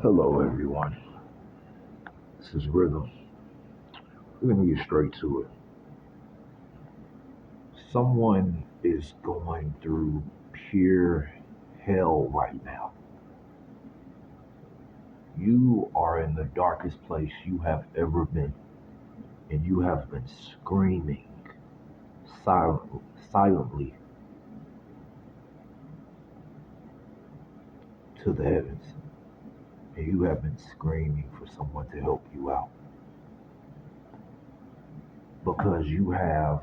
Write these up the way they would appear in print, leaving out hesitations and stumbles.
Hello, everyone. This is Rhythm. We're going to get straight to it. Someone is going through pure hell right now. You are in the darkest place you have ever been, and you have been screaming silently to the heavens, and you have been screaming for someone to help you out because you have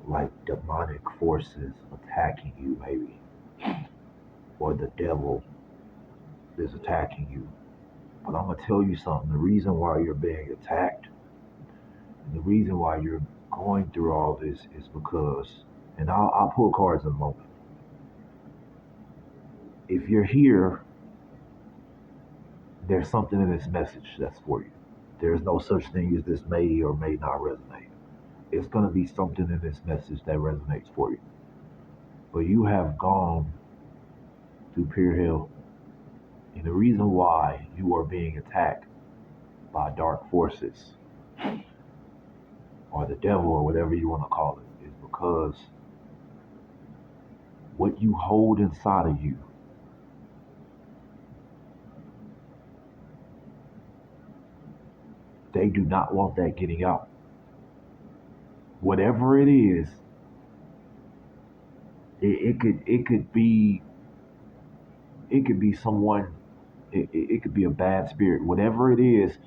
like demonic forces attacking you, maybe, or the devil is attacking you. But I'm gonna tell you something. The reason why you're being attacked, and the reason why you're going through all this is because, and I'll pull cards in a moment. If you're here, there's something in this message that's for you. There's no such thing as this may or may not resonate. It's gonna be something in this message that resonates for you. But you have gone through pure hell, and the reason why you are being attacked by dark forces or the devil or whatever you want to call it is because what you hold inside of you, they do not want that getting out. Whatever it is, it could be someone, it could be a bad spirit. Whatever it is,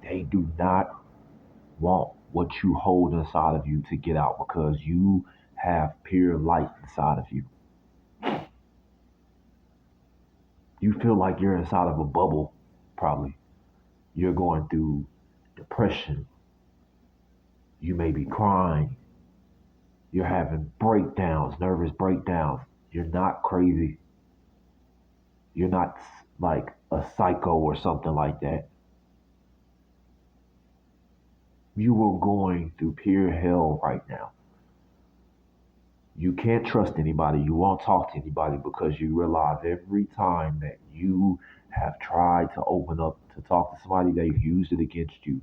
they do not want what you hold inside of you to get out because you have pure light inside of you. You feel like you're inside of a bubble, probably. You're going through depression. You may be crying. You're having breakdowns, nervous breakdowns. You're not crazy. You're not like a psycho or something like that. You are going through pure hell right now. You can't trust anybody. You won't talk to anybody because you realize every time that you have tried to open up to talk to somebody, they've used it against you.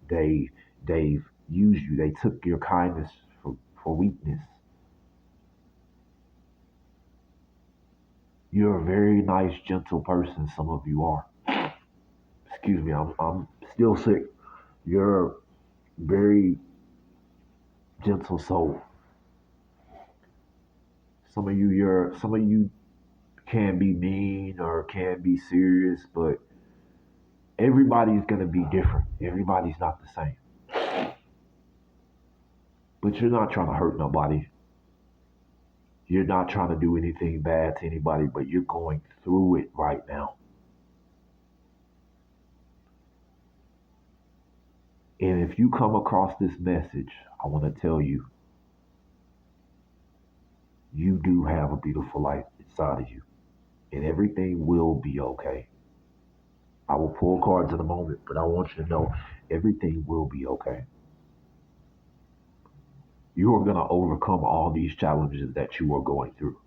They they've used you. They took your kindness for weakness. You're a very nice, gentle person. Some of you are. Excuse me. I'm still sick. You're a very gentle soul. Some of you can be mean or can be serious, but everybody's gonna be different. Everybody's not the same. But you're not trying to hurt nobody. You're not trying to do anything bad to anybody, but you're going through it right now. And if you come across this message, I want to tell you, you do have a beautiful light inside of you, and everything will be okay. I will pull cards in a moment, but I want you to know everything will be okay. You are going to overcome all these challenges that you are going through.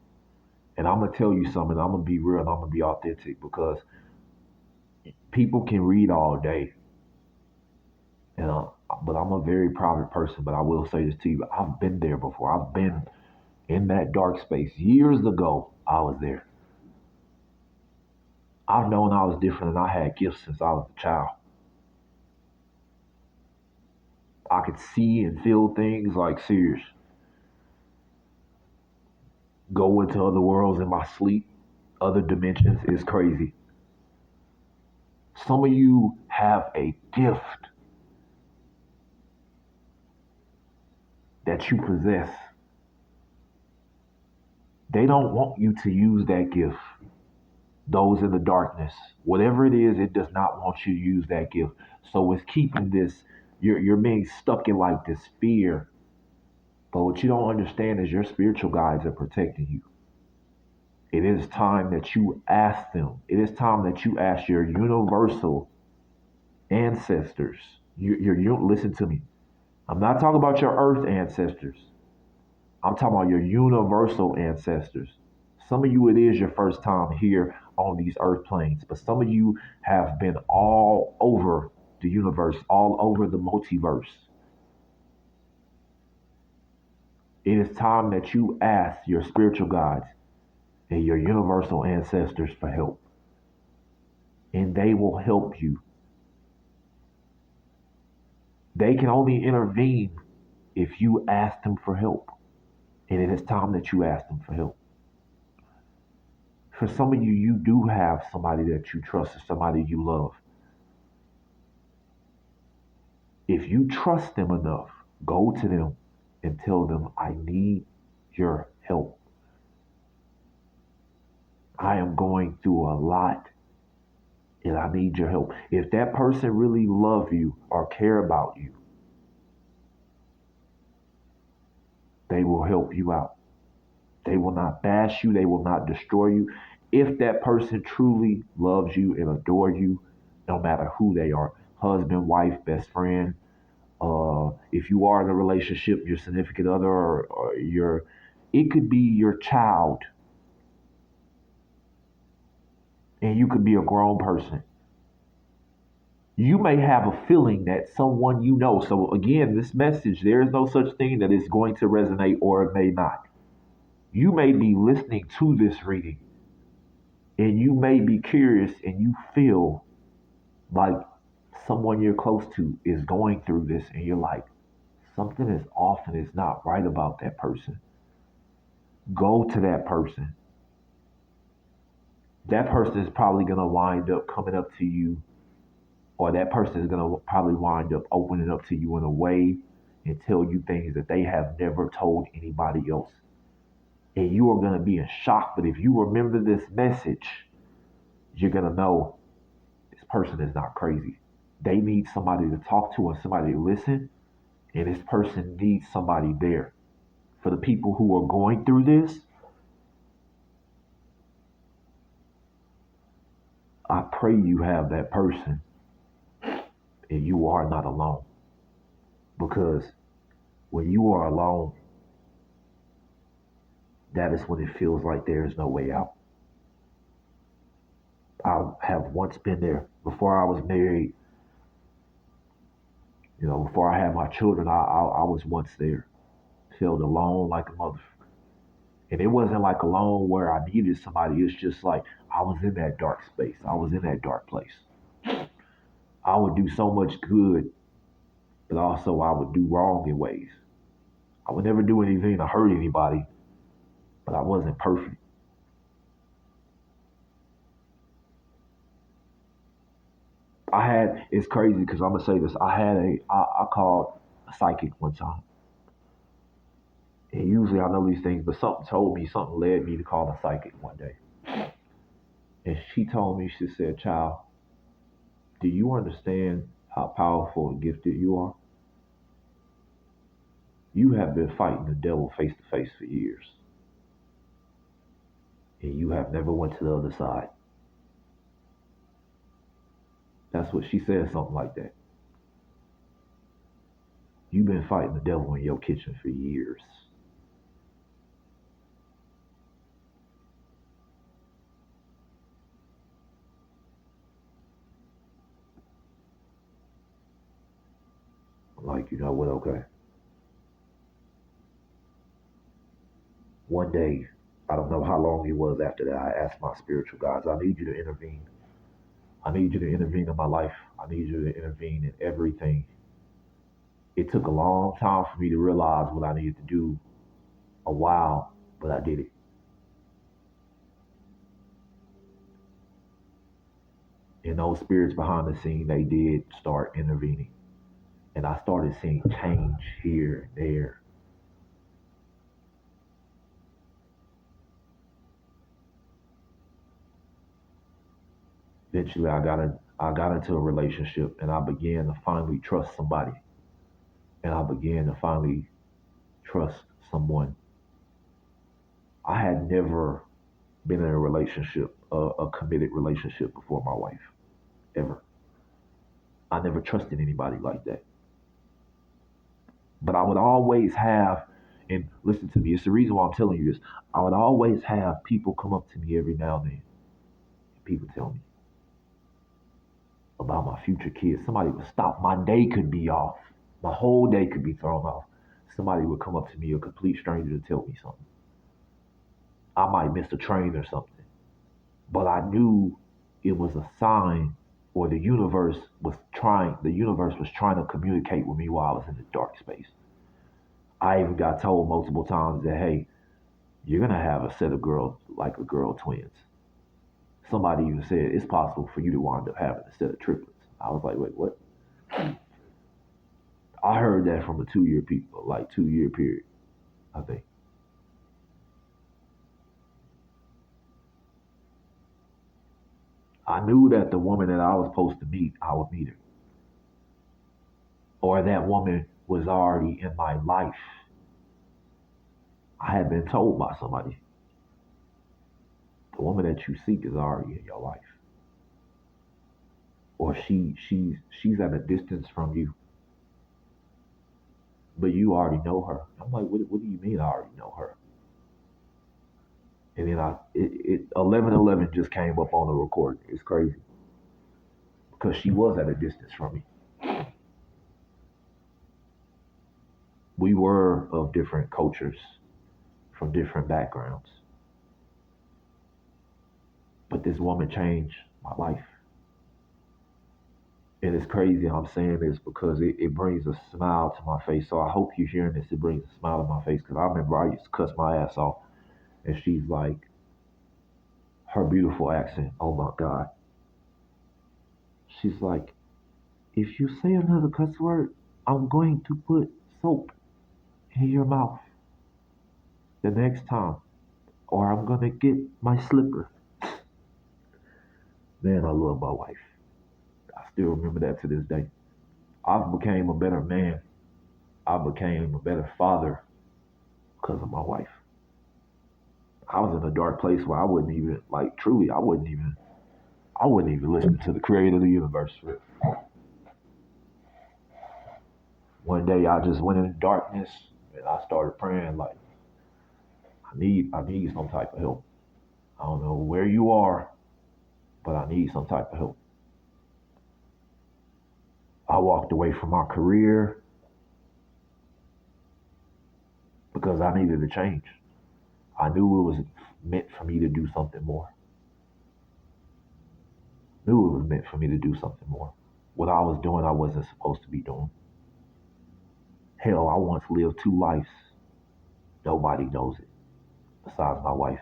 And I'm going to tell you something, I'm going to be real and I'm going to be authentic because people can read all day. And, but I'm a very private person, but I will say this to you. I've been there before. I've been in that dark space. Years ago, I was there. I've known I was different and I had gifts since I was a child. I could see and feel things like serious. Go into other worlds in my sleep, other dimensions is crazy. Some of you have a gift that you possess. They don't want you to use that gift. Those in the darkness, whatever it is, it does not want you to use that gift. So it's keeping this, you're being stuck in like this fear. But what you don't understand is your spiritual guides are protecting you. It is time that you ask them. It is time that you ask your universal ancestors. You don't listen to me. I'm not talking about your earth ancestors. I'm talking about your universal ancestors. Some of you, it is your first time here. on these earth planes, but some of you have been all over the universe, all over the multiverse. It is time that you ask your spiritual guides and your universal ancestors for help, and they will help you. They can only intervene if you ask them for help, and it is time that you ask them for help. For some of you, you do have somebody that you trust or somebody you love. If you trust them enough, go to them and tell them, I need your help. I am going through a lot and I need your help. If that person really love you or care about you, they will help you out. They will not bash you. They will not destroy you. If that person truly loves you and adore you, no matter who they are, husband, wife, best friend, if you are in a relationship, your significant other, or it could be your child, and you could be a grown person. You may have a feeling that someone you know. So again, this message, there is no such thing that is going to resonate or it may not. You may be listening to this reading and you may be curious and you feel like someone you're close to is going through this and you're like, something is off and it's not right about that person. Go to that person. That person is probably going to wind up coming up to you, or that person is going to probably wind up opening up to you in a way and tell you things that they have never told anybody else. And you are going to be in shock. But if you remember this message, you're going to know this person is not crazy. They need somebody to talk to and somebody to listen. And this person needs somebody there. For the people who are going through this, I pray you have that person and you are not alone. Because when you are alone, that is when it feels like there is no way out. I have once been there. Before I was married, before I had my children, I was once there. Felt alone like a mother. And it wasn't like alone where I needed somebody. It's just like I was in that dark space. I was in that dark place. I would do so much good, but also I would do wrong in ways. I would never do anything to hurt anybody, but I wasn't perfect. It's crazy because I'm going to say this. I called a psychic one time. And usually I know these things, but something led me to call a psychic one day. And she told me, she said, child, do you understand how powerful and gifted you are? You have been fighting the devil face to face for years. And you have never went to the other side. That's what she said, something like that. You've been fighting the devil in your kitchen for years. I'm like, you know what, okay. One day, I don't know how long it was after that, I asked my spiritual guides, I need you to intervene. I need you to intervene in my life. I need you to intervene in everything. It took a long time for me to realize what I needed to do, a while, but I did it. And those spirits behind the scene, they did start intervening. And I started seeing change here and there. Eventually I got into a relationship and I began to finally trust somebody. And I began to finally trust someone. I had never been in a relationship, a committed relationship before my wife, ever. I never trusted anybody like that. But I would always have, and listen to me, it's the reason why I'm telling you this. I would always have people come up to me every now and then. People tell me about my future kids. Somebody would stop. My day could be off. My whole day could be thrown off. Somebody would come up to me, a complete stranger, to tell me something. I might miss a train or something. But I knew it was a sign, or the universe was trying to communicate with me while I was in the dark space. I even got told multiple times that, hey, you're gonna have a set of girls, like a girl twins. Somebody even said it's possible for you to wind up having a set of triplets. I was like, wait, what? I heard that from a 2 year people, like 2 year period, I think. I knew that the woman that I was supposed to meet, I would meet her. Or that woman was already in my life. I had been told by somebody, the woman that you seek is already in your life. Or she's at a distance from you, but you already know her. I'm like, what do you mean I already know her? And then 11:11 just came up on the record. It's crazy because she was at a distance from me. We were of different cultures, from different backgrounds, but this woman changed my life. And it's crazy I'm saying this because it brings a smile to my face. So I hope you're hearing this. It brings a smile to my face because I remember I used to cuss my ass off. And she's like, her beautiful accent, oh my God. She's like, if you say another cuss word, I'm going to put soap in your mouth the next time, or I'm going to get my slipper. Man, I love my wife. I still remember that to this day. I became a better man. I became a better father because of my wife. I was in a dark place where I wouldn't even, like, truly, I wouldn't even listen to the creator of the universe. One day I just went into darkness and I started praying like, I need some type of help. I don't know where you are, but I need some type of help. I walked away from my career because I needed to change. I knew it was meant for me to do something more. Knew it was meant for me to do something more. What I was doing, I wasn't supposed to be doing. Hell, I once lived two lives. Nobody knows it besides my wife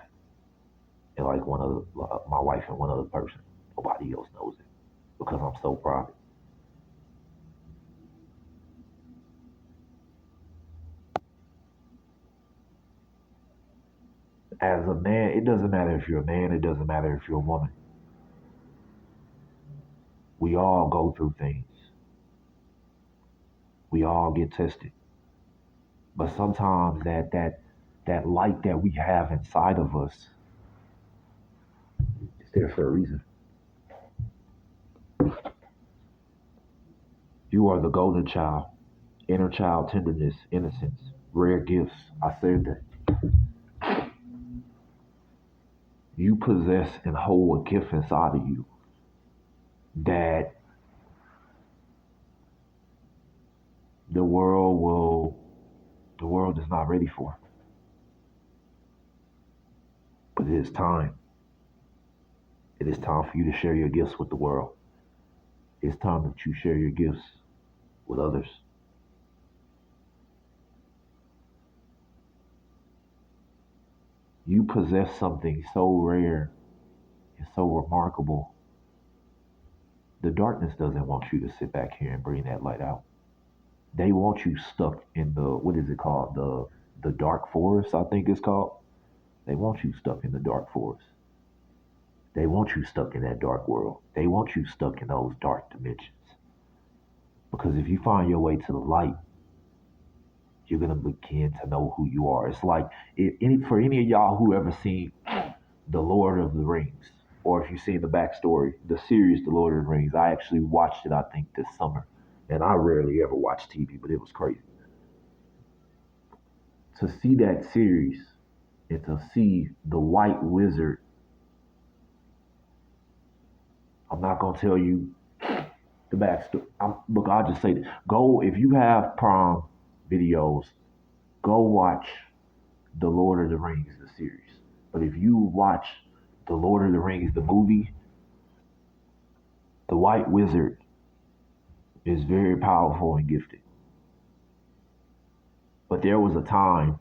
and like my wife and one other person. Nobody else knows it because I'm so private. As a man, it doesn't matter if you're a man, it doesn't matter if you're a woman. We all go through things. We all get tested. But sometimes that light that we have inside of us is there for a reason. You are the golden child, inner child tenderness, innocence, rare gifts. I said that. You possess and hold a gift inside of you that the world will the world is not ready for. But it is time. It is time for you to share your gifts with the world. It's time that you share your gifts with others. You possess something so rare and so remarkable. The darkness doesn't want you to sit back here and bring that light out. They want you stuck in the, what is it called? The dark forest, I think it's called. They want you stuck in the dark forest. They want you stuck in that dark world. They want you stuck in those dark dimensions. Because if you find your way to the light, you're gonna begin to know who you are. It's like for any of y'all who ever seen The Lord of the Rings, or if you've seen the backstory, the series The Lord of the Rings. I actually watched it, I think, this summer. And I rarely ever watch TV, but it was crazy. To see that series and to see the white wizard not gonna tell you the backstory. Look, I'll just say this. Go if you have Prime videos, go watch the Lord of the Rings, the series. But if you watch the Lord of the Rings, the movie, the White Wizard is very powerful and gifted. But there was a time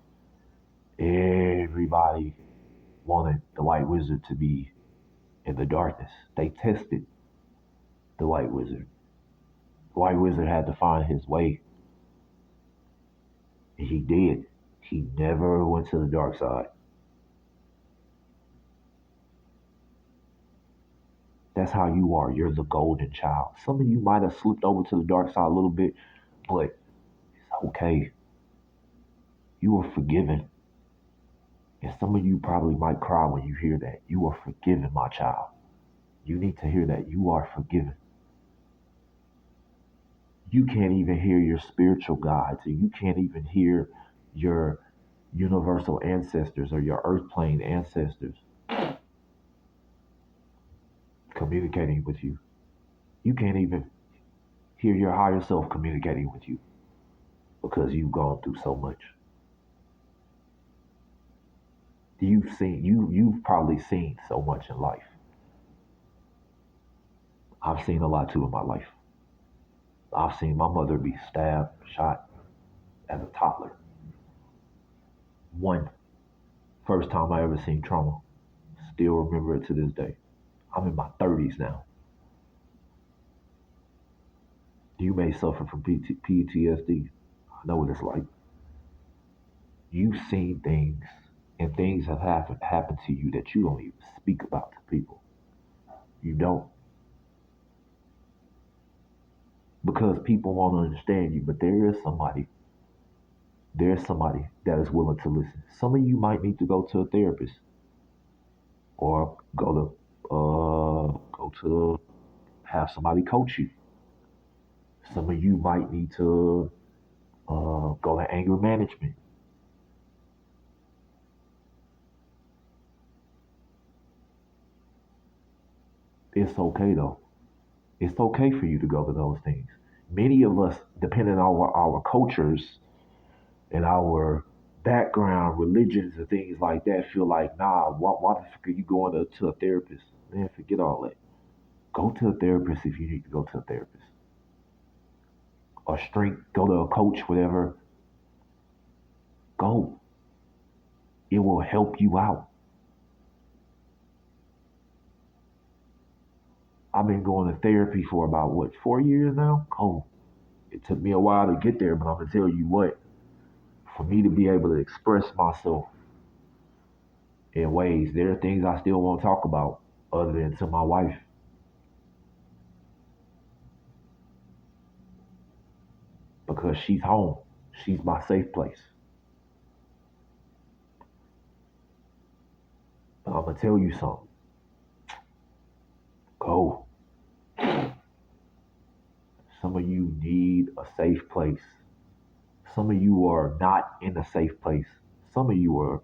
everybody wanted the White Wizard to be in the darkness. They tested the White Wizard. The White Wizard had to find his way. And he did. He never went to the dark side. That's how you are. You're the golden child. Some of you might have slipped over to the dark side a little bit, but it's okay. You are forgiven. And some of you probably might cry when you hear that. You are forgiven, my child. You need to hear that. You are forgiven. You can't even hear your spiritual guides, and you can't even hear your universal ancestors or your earth plane ancestors communicating with you. You can't even hear your higher self communicating with you because you've gone through so much. You've probably seen so much in life. I've seen a lot too in my life. I've seen my mother be stabbed, shot as a toddler. One first time I ever seen trauma. Still remember it to this day. I'm in my 30s now. You may suffer from PTSD. I know what it's like. You've seen things, and things have happened to you that you don't even speak about to people. You don't. Because people won't understand you, but there's somebody that is willing to listen. Some of you might need to go to a therapist or go to have somebody coach you. Some of you might need to go to anger management. It's okay though. It's okay for you to go to those things. Many of us, depending on our cultures and our background, religions, and things like that, feel like, nah, why the fuck are you going to a therapist? Man, forget all that. Go to a therapist if you need to go to a therapist. Or strength, go to a coach, whatever. Go. It will help you out. I've been going to therapy for about 4 years now? Oh, it took me a while to get there, but I'm gonna tell you what, for me to be able to express myself in ways, there are things I still won't talk about other than to my wife. Because she's home. She's my safe place. But I'm gonna tell you something. Go. Some of you need a safe place. Some of you are not in a safe place. Some of you,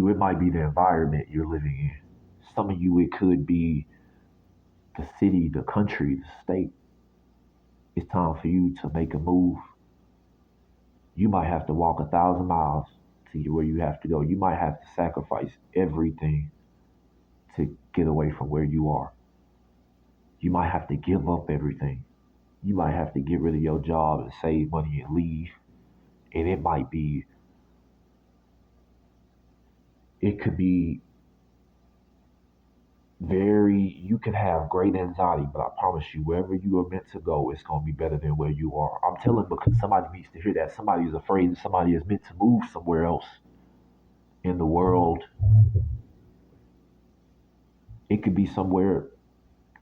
it might be the environment you're living in. Some of you, it could be the city, the country, the state. It's time for you to make a move. You might have to walk 1,000 miles to where you have to go. You might have to sacrifice everything to get away from where you are. You might have to give up everything. You might have to get rid of your job and save money and leave. And it could be you can have great anxiety, but I promise you, wherever you are meant to go, it's going to be better than where you are. I'm telling because somebody needs to hear that. Somebody is afraid that somebody is meant to move somewhere else in the world. It could be somewhere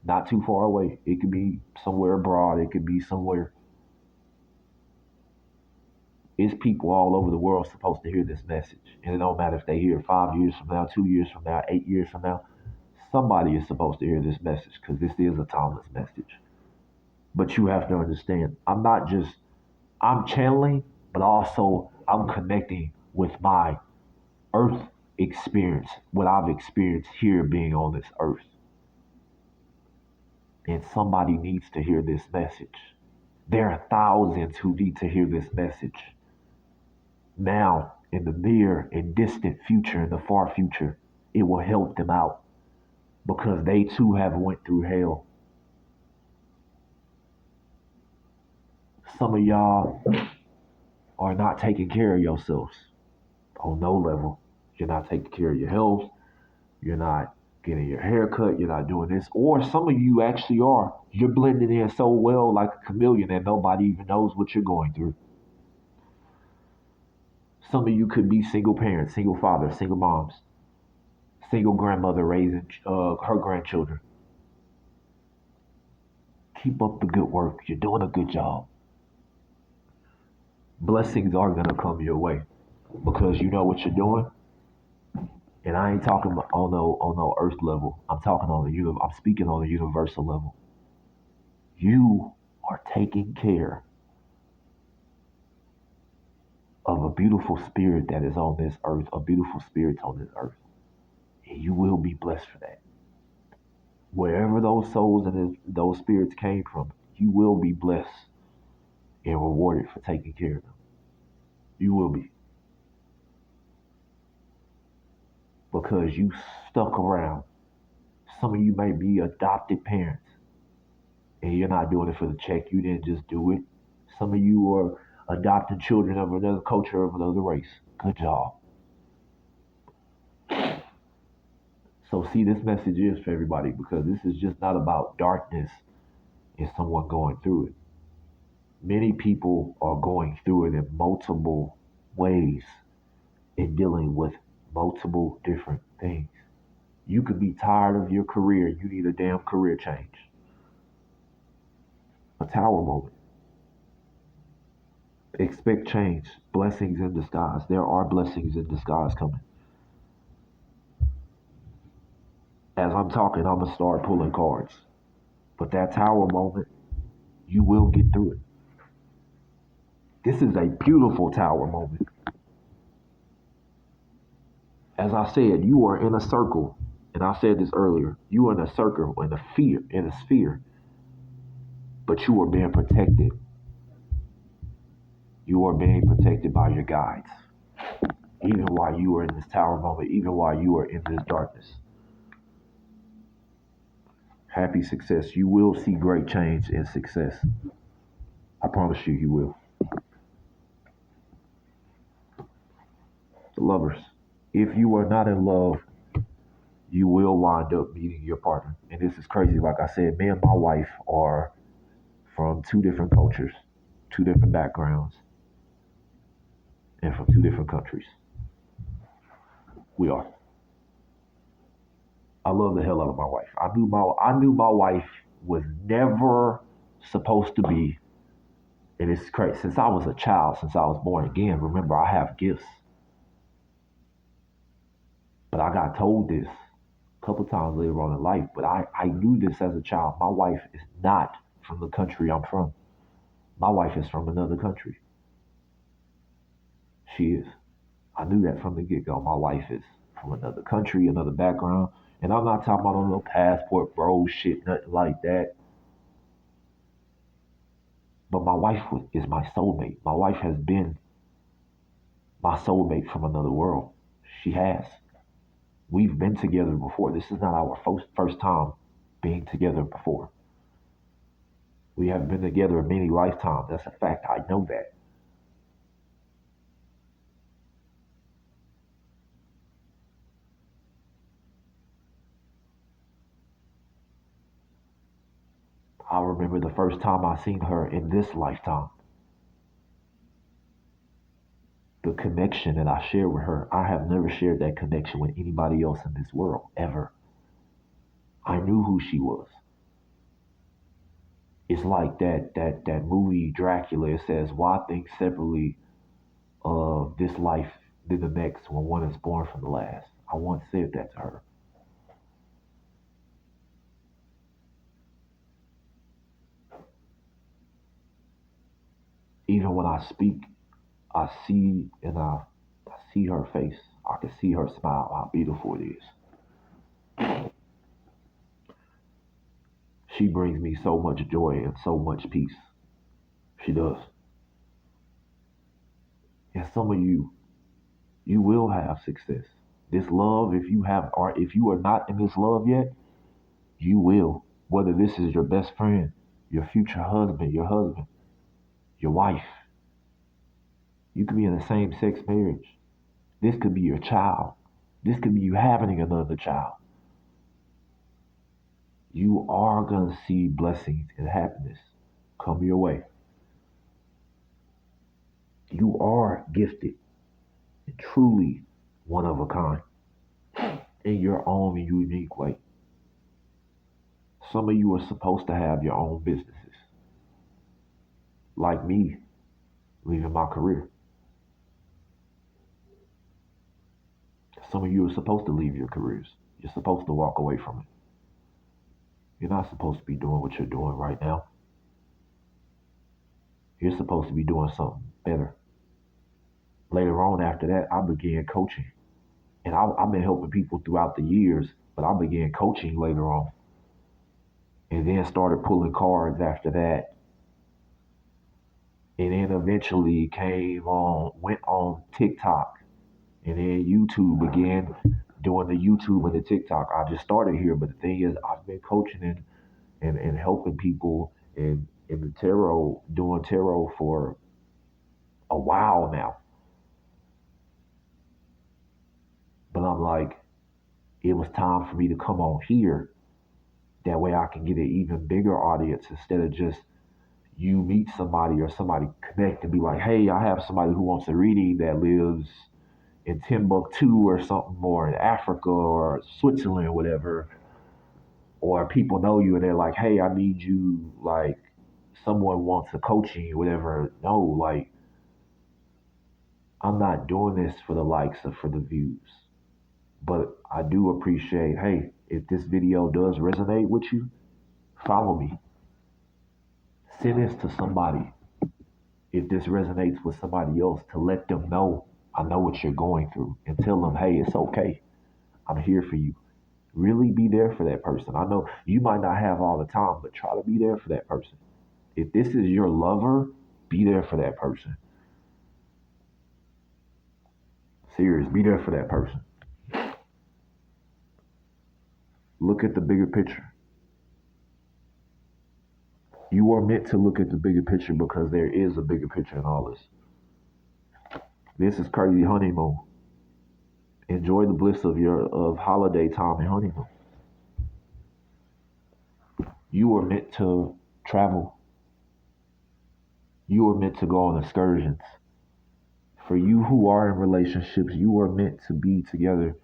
not too far away. It could be somewhere abroad. It could be somewhere. It's people all over the world supposed to hear this message. And it don't matter if they hear it 5 years from now, 2 years from now, 8 years from now. Somebody is supposed to hear this message because this is a timeless message. But you have to understand, I'm channeling, but also I'm connecting with my earth experience, what I've experienced here being on this earth. And somebody needs to hear this message. There are thousands who need to hear this message. Now, in the near and distant future, in the far future, it will help them out because they too have went through hell. Some of y'all are not taking care of yourselves on no level. You're not taking care of your health. You're not getting your hair cut. You're not doing this. Or some of you actually are. You're blending in so well like a chameleon that nobody even knows what you're going through. Some of you could be single parents, single fathers, single moms, single grandmother raising her grandchildren. Keep up the good work. You're doing a good job. Blessings are going to come your way because you know what you're doing. And I ain't talking on no earth level. I'm talking on I'm speaking on the universal level. You are taking care of a beautiful spirit that is on this earth, a beautiful spirit on this earth. And you will be blessed for that. Wherever those souls and those spirits came from, you will be blessed and rewarded for taking care of them. You will be. Because you stuck around. Some of you may be adopted parents and you're not doing it for the check. You didn't just do it. Some of you are adopted children of another culture, of another race. Good job. So see, this message is for everybody because this is just not about darkness and someone going through it. Many people are going through it in multiple ways and dealing with multiple different things. You could be tired of your career. You need a damn career change. A tower moment. Expect change. Blessings in disguise. There are blessings in disguise coming. As I'm talking, I'm going to start pulling cards. But that tower moment, you will get through it. This is a beautiful tower moment. As I said, you are in a circle. And I said this earlier. You are in a circle, in a sphere. But you are being protected. You are being protected by your guides. Even while you are in this tower moment, even while you are in this darkness. Happy success. You will see great change and success. I promise you, you will. The lovers. If you are not in love, you will wind up meeting your partner. And this is crazy. Like I said, me and my wife are from two different cultures, two different backgrounds, and from two different countries. We are. I love the hell out of my wife. I knew my wife was never supposed to be, and it's crazy. Since I was a child, since I was born again, remember I have gifts. But I got told this a couple times later on in life, but I knew this as a child. My wife is not from the country I'm from. My wife is from another country. She is. I knew that from the get go. My wife is from another country, another background. And I'm not talking about no little passport bro shit, nothing like that. But my wife is my soulmate. My wife has been my soulmate from another world. She has. We've been together before. This is not our first time being together before. We have been together many lifetimes. That's a fact. I know that. I remember the first time I seen her in this lifetime. The connection that I shared with her, I have never shared that connection with anybody else in this world, ever. I knew who she was. It's like that movie Dracula. It says, why think separately of this life than the next when one is born from the last? I once said that to her. Even when I speak, I see her face. I can see her smile, how beautiful it is. she brings me so much joy and so much peace. She does. And some of you will have success. This love, if you have, or if you are not in this love yet, you will. Whether this is your best friend, your future husband, your wife, you could be in a same sex marriage. This could be your child. This could be you having another child. You are going to see blessings and happiness come your way. You are gifted and truly one of a kind in your own unique way. Some of you are supposed to have your own businesses, like me leaving my career. Some of you are supposed to leave your careers. You're supposed to walk away from it. You're not supposed to be doing what you're doing right now. You're supposed to be doing something better. Later on, after that, I began coaching. And I've been helping people throughout the years, but I began coaching later on. And then started pulling cards after that. And then eventually went on TikTok. And then YouTube began doing the YouTube and the TikTok. I just started here, but the thing is, I've been coaching and helping people in the tarot, doing tarot for a while now. But I'm like, it was time for me to come on here. That way I can get an even bigger audience instead of just you meet somebody or somebody connect and be like, hey, I have somebody who wants a reading that lives in Timbuktu or something, or in Africa or Switzerland or whatever. Or people know you and they're like, hey, I need you, like someone wants a coaching or whatever. No, like I'm not doing this for the likes or for the views. But I do appreciate, hey, if this video does resonate with you, follow me. Send this to somebody. If this resonates with somebody else, to let them know I know what you're going through and tell them, hey, it's okay. I'm here for you. Really be there for that person. I know you might not have all the time, but try to be there for that person. If this is your lover, be there for that person. Serious, be there for that person. Look at the bigger picture. You are meant to look at the bigger picture because there is a bigger picture in all this. This is crazy honeymoon. Enjoy the bliss of holiday time and honeymoon. You are meant to travel. You are meant to go on excursions. For you who are in relationships, you are meant to be together.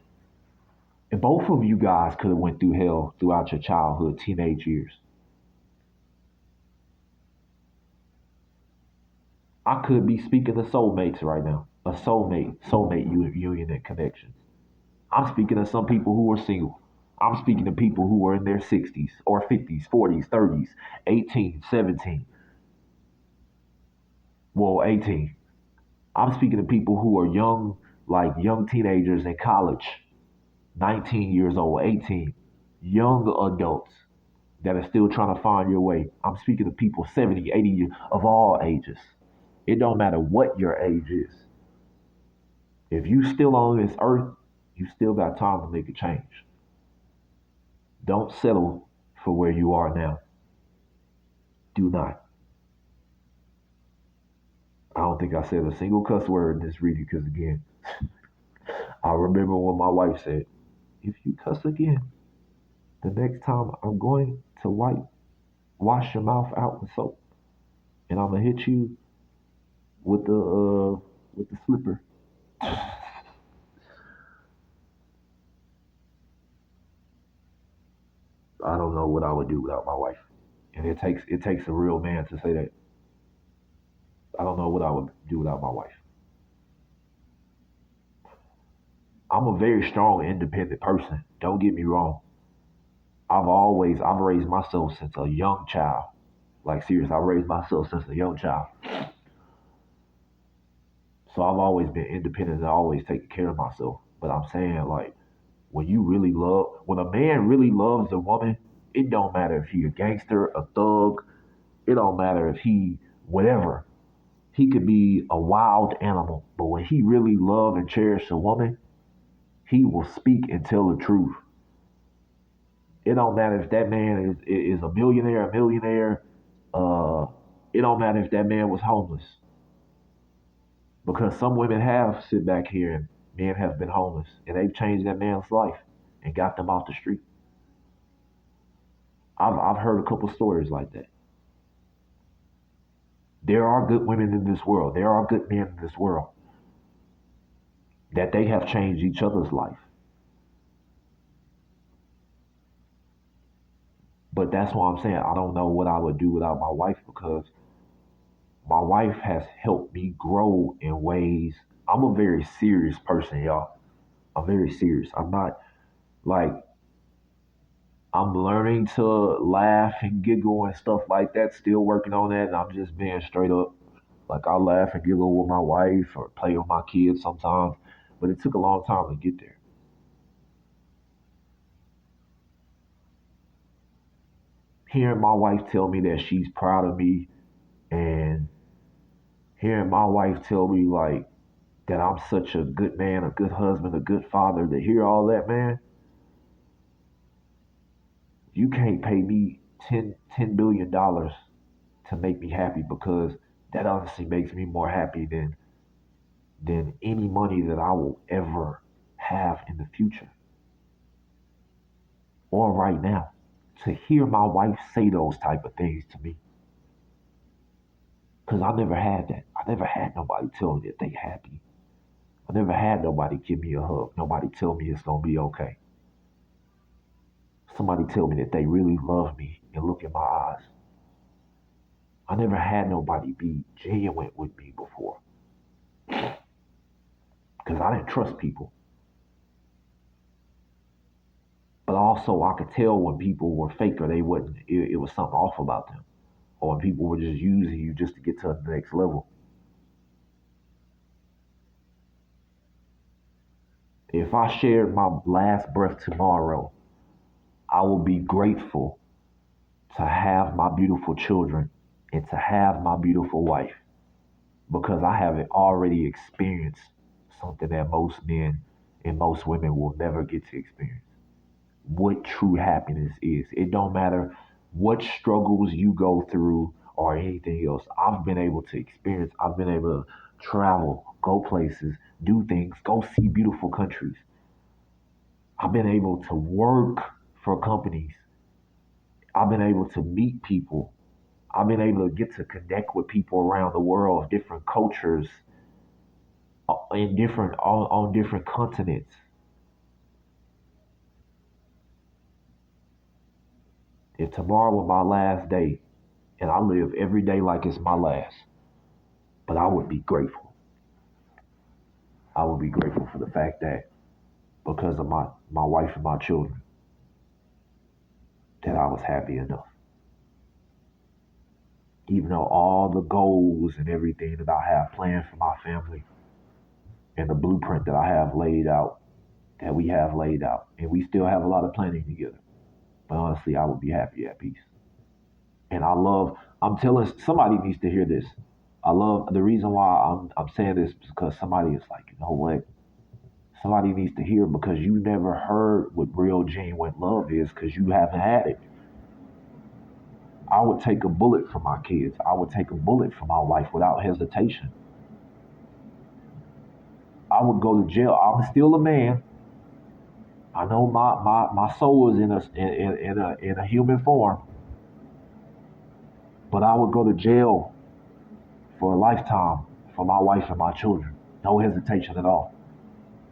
And both of you guys could have went through hell throughout your childhood, teenage years. I could be speaking of soulmates right now. A soulmate union and connections. I'm speaking of some people who are single. I'm speaking to people who are in their 60s or 50s, 40s, 30s, 18, 17. Well, 18. I'm speaking to people who are young, like young teenagers in college, 19 years old, 18, young adults that are still trying to find your way. I'm speaking to people 70, 80 years of all ages. It don't matter what your age is. If you still on this earth, you still got time to make a change. Don't settle for where you are now. Do not. I don't think I said a single cuss word in this reading because, again, I remember what my wife said. If you cuss again, the next time I'm going to wash your mouth out with soap, and I'm gonna hit you with the slipper. I don't know what I would do without my wife, and it takes a real man to say that. I don't know what I would do without my wife. I'm a very strong, independent person. Don't get me wrong. I've raised myself since a young child. Like serious, I've raised myself since a young child. So I've always been independent and always taking care of myself. But I'm saying like when a man really loves a woman, It don't matter if he a gangster, a thug. It don't matter if he whatever. He could be a wild animal, but when he really love and cherish a woman, he will speak and tell the truth. It don't matter if that man is a billionaire, a millionaire. Uh, it don't matter if that man was homeless, because some women have sit back here and men have been homeless, and they've changed that man's life and got them off the street. I've heard a couple stories like that. There are good women in this world. There are good men in this world that they have changed each other's life. But that's why I'm saying I don't know what I would do without my wife, because my wife has helped me grow in ways. I'm a very serious person, y'all. I'm very serious. I'm not like I'm learning to laugh and giggle and stuff like that. Still working on that, and I'm just being straight up. Like I laugh and giggle with my wife or play with my kids sometimes, but it took a long time to get there. Hearing my wife tell me that she's proud of me, and hearing my wife tell me like that I'm such a good man, a good husband, a good father, to hear all that, man, you can't pay me $10 billion to make me happy, because that honestly makes me more happy than any money that I will ever have in the future or right now. To hear my wife say those type of things to me, because I never had that. I never had nobody tell me that they happy. I never had nobody give me a hug. Nobody tell me it's gonna be okay. Somebody tell me that they really love me and look in my eyes. I never had nobody be genuine with me before, because I didn't trust people. But also, I could tell when people were fake or they wasn't. It was something off about them, or when people were just using you just to get to the next level. If I shared my last breath tomorrow, I will be grateful to have my beautiful children and to have my beautiful wife, because I have already experienced something that most men and most women will never get to experience. What true happiness is. It don't matter what struggles you go through or anything else. I've been able to experience, I've been able to travel, go places, do things, go see beautiful countries. I've been able to work for companies. I've been able to meet people. I've been able to get to connect with people around the world of different cultures, in different on different continents. If tomorrow was my last day and I live every day like it's my last, but I would be grateful. I would be grateful for the fact that because of my wife and my children, that I was happy enough. Even though all the goals and everything that I have planned for my family and the blueprint that I have laid out, that we have laid out, and we still have a lot of planning together. But honestly, I would be happy at peace. And I'm telling, somebody needs to hear this. I love the reason why I'm saying this is because somebody is like, you know what? Somebody needs to hear, because you never heard what real genuine love is, because you haven't had it. I would take a bullet for my kids. I would take a bullet for my wife without hesitation. I would go to jail. I'm still a man. I know my soul is in a human form, but I would go to jail for a lifetime for my wife and my children. No hesitation at all.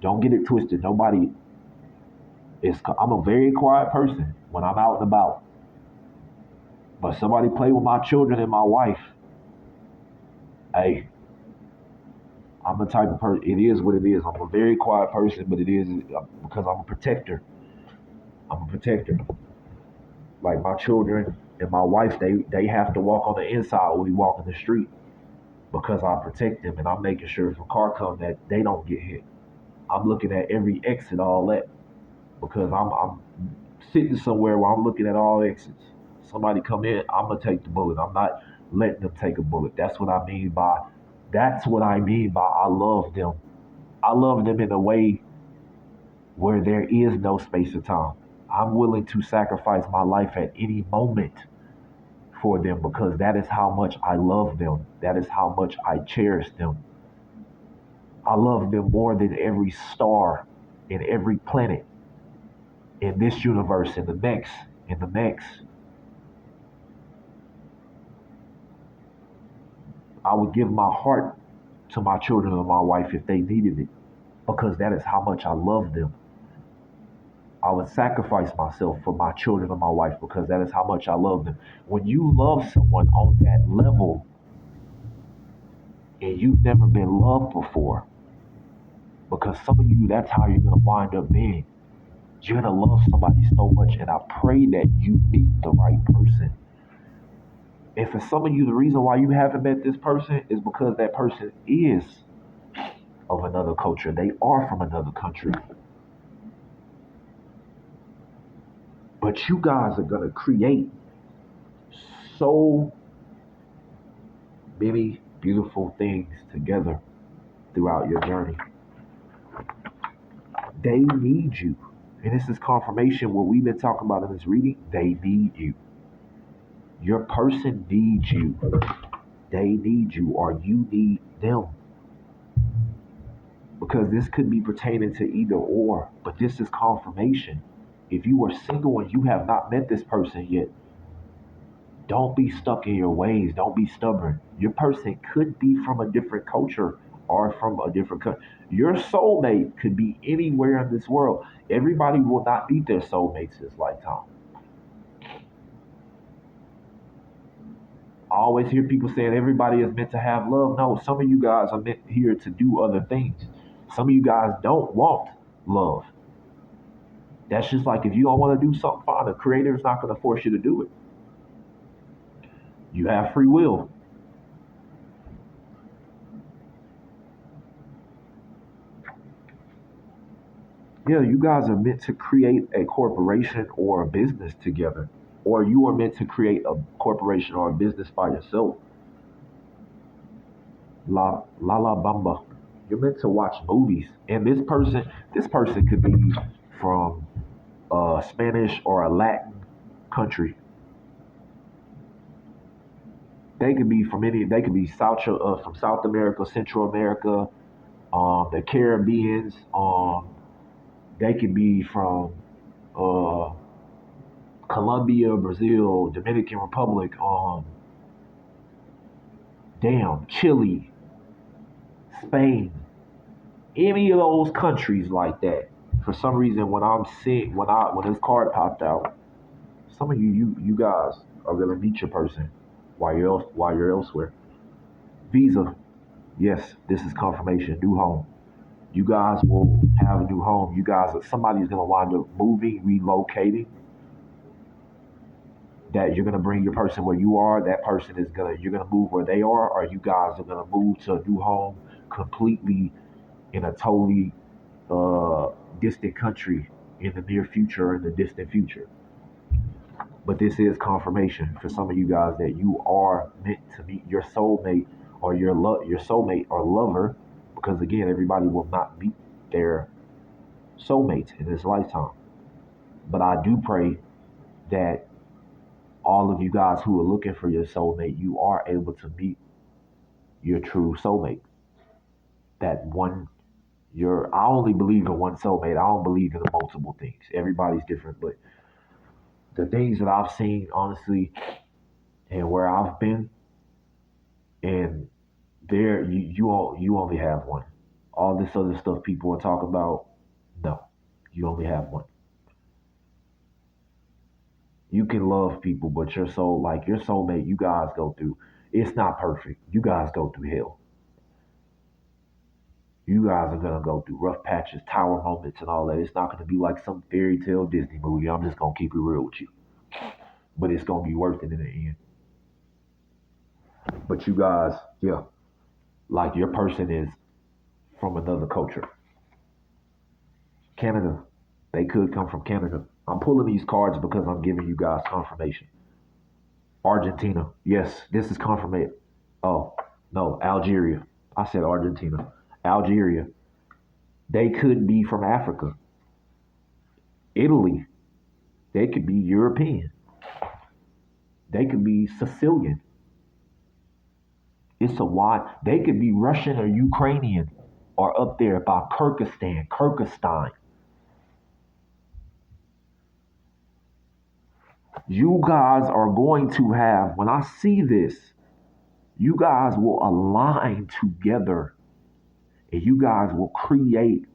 Don't get it twisted. Nobody is. I'm a very quiet person when I'm out and about. But somebody play with my children and my wife. Hey, I'm the type of person. It is what it is. I'm a very quiet person, but it is because I'm a protector. I'm a protector. Like my children and my wife, they have to walk on the inside when we walk in the street, because I protect them, and I'm making sure if a car comes that they don't get hit. I'm looking at every exit, all that, because I'm sitting somewhere where I'm looking at all exits. Somebody come in, I'm gonna take the bullet. I'm not letting them take a bullet. That's what I mean by I love them. I love them in a way where there is no space or time. I'm willing to sacrifice my life at any moment for them because that is how much I love them. That is how much I cherish them. I love them more than every star in every planet in this universe, in the next. I would give my heart to my children and my wife if they needed it because that is how much I love them. I would sacrifice myself for my children and my wife because that is how much I love them. When you love someone on that level and you've never been loved before, because some of you, that's how you're going to wind up being. You're going to love somebody so much, and I pray that you meet the right person. And for some of you, the reason why you haven't met this person is because that person is of another culture. They are from another country. But you guys are going to create so many beautiful things together throughout your journey. They need you. And this is confirmation what we've been talking about in this reading. They need you. Your person needs you. They need you or you need them. Because this could be pertaining to either or, but this is confirmation. If you are single and you have not met this person yet, don't be stuck in your ways. Don't be stubborn. Your person could be from a different culture or from a different country. Your soulmate could be anywhere in this world. Everybody will not meet their soulmates this lifetime. I always hear people saying everybody is meant to have love. No, some of you guys are meant here to do other things. Some of you guys don't want love. That's just like if you don't want to do something, fine. The creator is not going to force you to do it. You have free will. Yeah, you guys are meant to create a corporation or a business together. Or you are meant to create a corporation or a business by yourself. La bamba. You're meant to watch movies. And this person could be from a Spanish or a Latin country. They could be from South America, Central America, the Caribbeans. They could be from uh, Colombia, Brazil, Dominican Republic, Chile, Spain, any of those countries like that. For some reason, when this card popped out, some of you guys are gonna meet your person while you're elsewhere. Visa, yes, this is confirmation. New home. You guys will have a new home. Somebody's gonna wind up moving, relocating. That you're gonna bring your person where you are. That person is gonna you're gonna move where they are, or you guys are gonna move to a new home completely in a totally uh, distant country in the near future or in the distant future. But this is confirmation for some of you guys that you are meant to meet your soulmate or your soulmate or lover, because again, everybody will not meet their soulmates in this lifetime. But I do pray that all of you guys who are looking for your soulmate, you are able to meet your true soulmate. That one, I only believe in one soulmate. I don't believe in the multiple things. Everybody's different, but the things that I've seen, honestly, and where I've been, and there, you only have one. All this other stuff people are talking about, no, you only have one. You can love people, but your soulmate, you guys go through. It's not perfect. You guys go through hell. You guys are gonna go through rough patches, tower moments, and all that. It's not gonna be like some fairy tale Disney movie. I'm just gonna keep it real with you, but it's gonna be worth it in the end. But you guys, yeah, like your person is from another culture. Canada, they could come from Canada. I'm pulling these cards because I'm giving you guys confirmation. Argentina. Yes, this is confirmation. Oh, no, Algeria. I said Argentina. Algeria. They could be from Africa. Italy. They could be European. They could be Sicilian. It's a wide. They could be Russian or Ukrainian or up there by Kyrgyzstan. You guys are going to have, when I see this, you guys will align together and you guys will create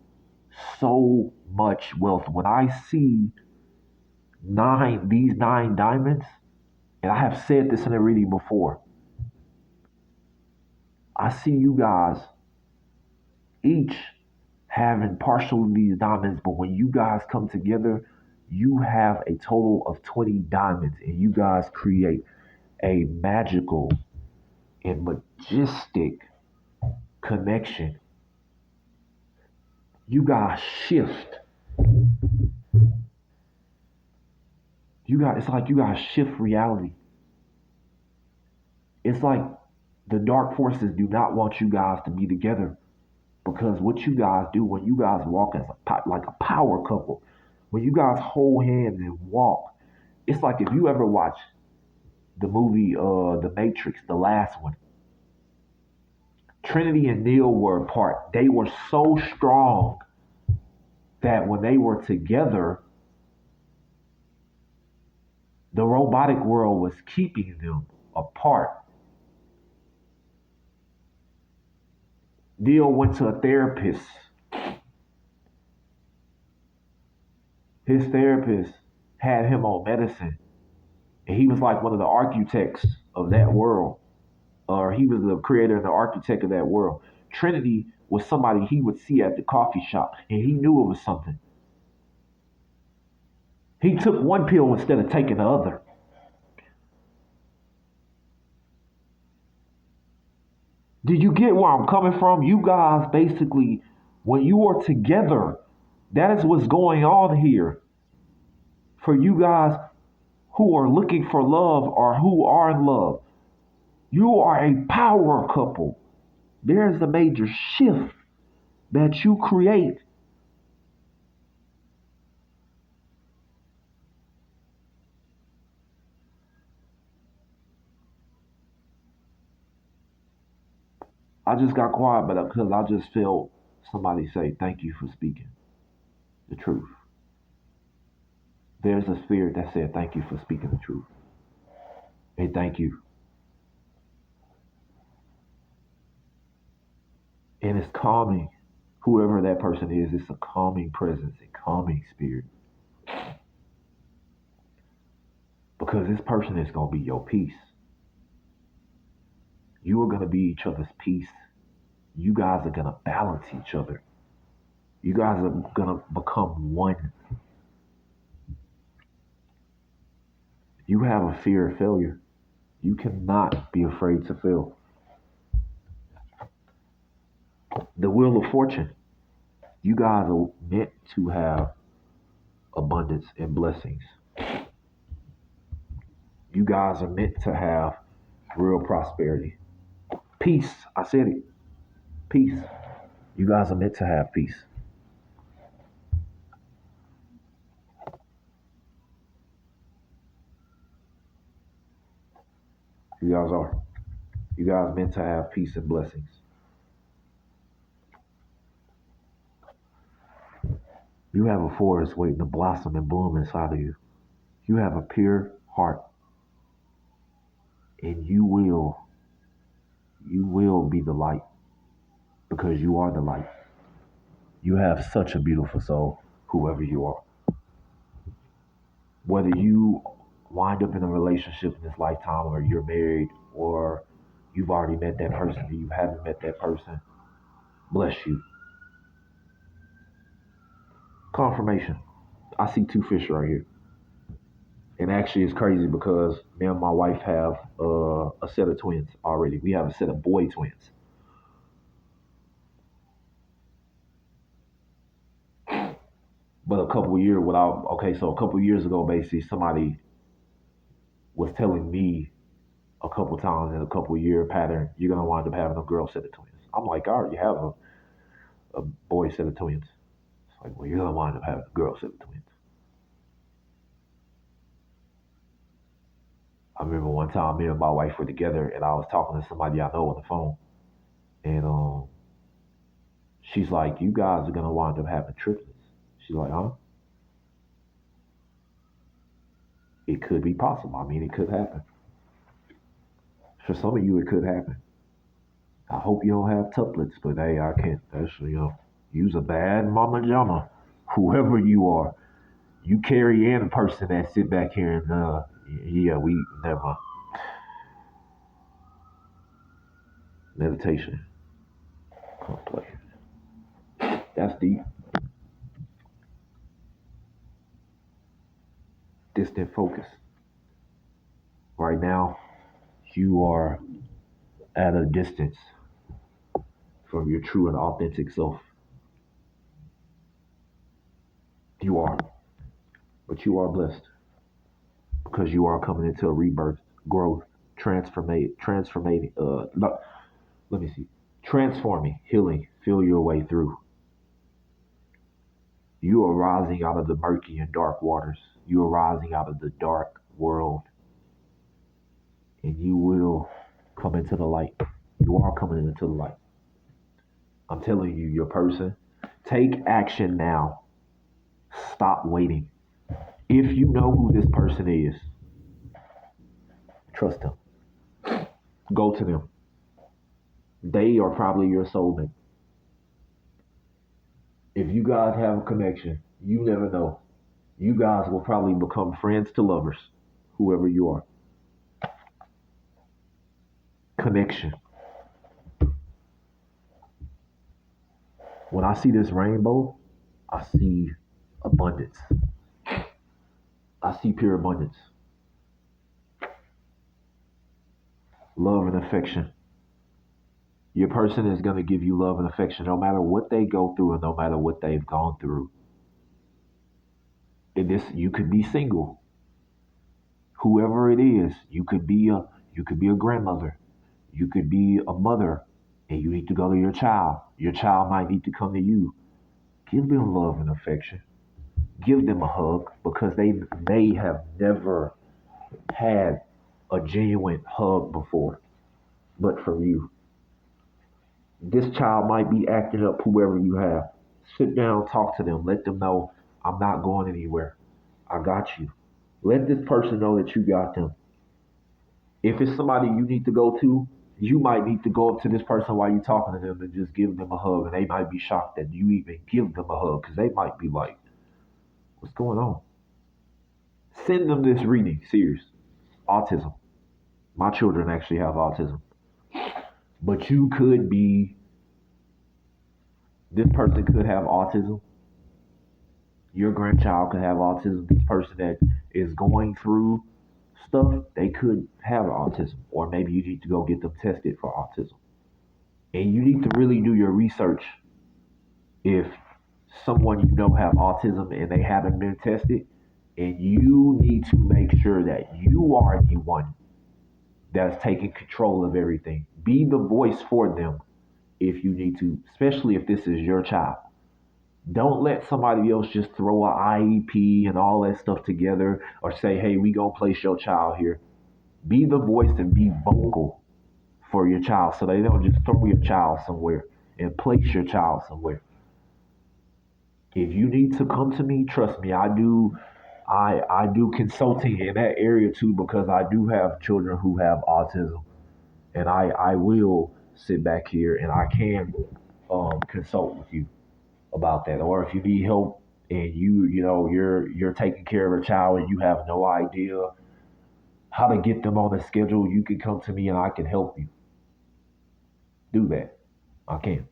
so much wealth. When I see these nine diamonds, and I have said this in a reading before, I see you guys each having partial of these diamonds, but when you guys come together, you have a total of 20 diamonds, and you guys create a magical and majestic connection. You guys shift. It's like you guys shift reality. It's like the dark forces do not want you guys to be together because what you guys do when you guys walk as like a power couple, when you guys hold hands and walk, it's like if you ever watch the movie The Matrix, the last one. Trinity and Neo were apart. They were so strong that when they were together, the robotic world was keeping them apart. Neo went to a therapist. His therapist had him on medicine, and he was like one of the architects of that world, or he was the creator and the architect of that world. Trinity was somebody he would see at the coffee shop, and he knew it was something. He took one pill instead of taking the other. Did you get where I'm coming from? You guys basically, when you are together, that is what's going on here. For you guys who are looking for love or who are in love, you are a power couple. There's a major shift that you create. I just got quiet, but because I just felt somebody say, "Thank you for speaking the truth." There's a spirit that said, "Thank you for speaking the truth." Hey, thank you. And it's calming. Whoever that person is, it's a calming presence, a calming spirit. Because this person is going to be your peace. You are going to be each other's peace. You guys are going to balance each other. You guys are going to become one. You have a fear of failure. You cannot be afraid to fail. The wheel of fortune. You guys are meant to have abundance and blessings. You guys are meant to have real prosperity. Peace. I said it. Peace. You guys are meant to have peace. You guys are. You guys are meant to have peace and blessings. You have a forest waiting to blossom and bloom inside of you. You have a pure heart, and you will be the light because you are the light. You have such a beautiful soul, whoever you are. Whether you wind up in a relationship in this lifetime, or you're married, or you've already met that person, or you haven't met that person, bless you. Confirmation. I see two fish right here. And actually, it's crazy because me and my wife have a set of twins already. We have a set of boy twins. But a couple of years without okay, so a couple of years ago, basically, somebody was telling me a couple of times in a couple of year pattern, you're gonna wind up having a girl set of twins. I'm like, I already have a boy set of twins. It's like, well, you're gonna wind up having a girl set of twins. I remember one time me and my wife were together and I was talking to somebody I know on the phone. And she's like, you guys are gonna wind up having triplets. She's like, huh? It could be possible. I mean, it could happen. For some of you, it could happen. I hope you don't have tuplets, but hey, I can't. That's, use a bad mama jama. Whoever you are, you carry in a person that sit back here and, yeah, we never mind. Meditation. Play. That's deep. Distant focus. Right now, you are at a distance from your true and authentic self. You are. But you are blessed because you are coming into a rebirth, growth, transforming, no, let me see, transforming, healing, feel your way through. You are rising out of the murky and dark waters. You are rising out of the dark world, and you will come into the light. You are coming into the light. I'm telling you, your person, take action now. Stop waiting. If you know who this person is, trust them. Go to them. They are probably your soulmate. If you guys have a connection, you never know. You guys will probably become friends to lovers, whoever you are. Connection. When I see this rainbow, I see abundance. I see pure abundance. Love and affection. Your person is going to give you love and affection no matter what they go through and no matter what they've gone through. In this, you could be single. Whoever it is, you could be a grandmother. You could be a mother and you need to go to your child. Your child might need to come to you. Give them love and affection. Give them a hug because they may have never had a genuine hug before. But from you, this child might be acting up, whoever you have. Sit down, talk to them, let them know I'm not going anywhere. I got you. Let this person know that you got them. If it's somebody you need to go to, you might need to go up to this person while you're talking to them and just give them a hug. And they might be shocked that you even give them a hug because they might be like, what's going on? Send them this reading series. Autism. My children actually have autism. But you could be, this person could have autism. Your grandchild could have autism. This person that is going through stuff, they could have autism. Or maybe you need to go get them tested for autism. And you need to really do your research if someone you know have autism and they haven't been tested. And you need to make sure that you are the one that's taking control of everything. Be the voice for them if you need to, especially if this is your child. Don't let somebody else just throw an IEP and all that stuff together or say, hey, we gonna place your child here. Be the voice and be vocal for your child so they don't just throw your child somewhere and place your child somewhere. If you need to come to me, trust me, I do consulting in that area too because I do have children who have autism and I will sit back here and I can consult with you about that. Or if you need help and you're taking care of a child and you have no idea how to get them on the schedule, you can come to me and I can help you do that. I can.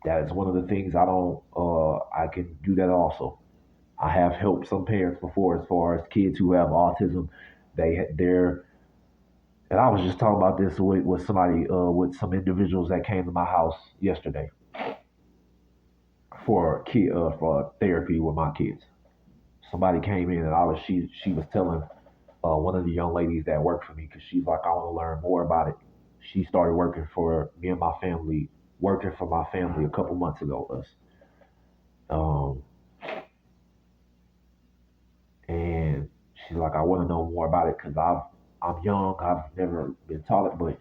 That is one of the things I can do that also. I have helped some parents before as far as kids who have autism. They're and I was just talking about this with some individuals that came to my house yesterday. for therapy with my kids. Somebody came in and she was telling one of the young ladies that worked for me because she's like, I want to learn more about it. She started working for me and my family, working for my family a couple months ago. Us, um, and she's like, I want to know more about it because I'm young. I've never been taught it, but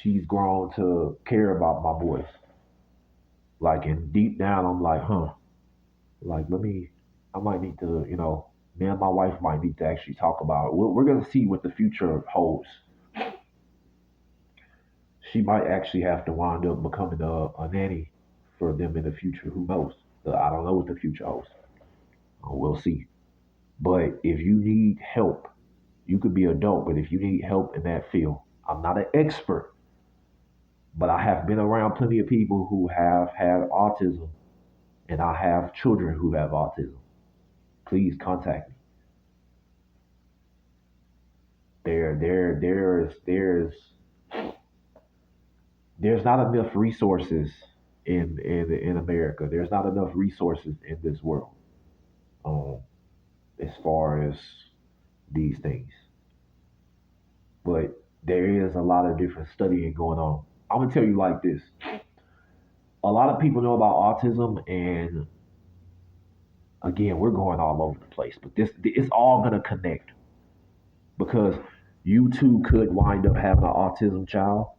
she's grown to care about my boys. Like, and deep down, I'm like, huh. Like, I might need to, me and my wife might need to actually talk about it. We're going to see what the future holds. She might actually have to wind up becoming a nanny for them in the future. Who knows? I don't know what the future holds. We'll see. But if you need help, you could be adult, but if you need help in that field, I'm not an expert, but I have been around plenty of people who have had autism, and I have children who have autism. Please contact me. There's not enough resources in America. There's not enough resources in this world, um, as far as these things. But there is a lot of different studying going on. I'm gonna tell you like this: a lot of people know about autism, and again, we're going all over the place. But this it's all gonna connect because you too could wind up having an autism child,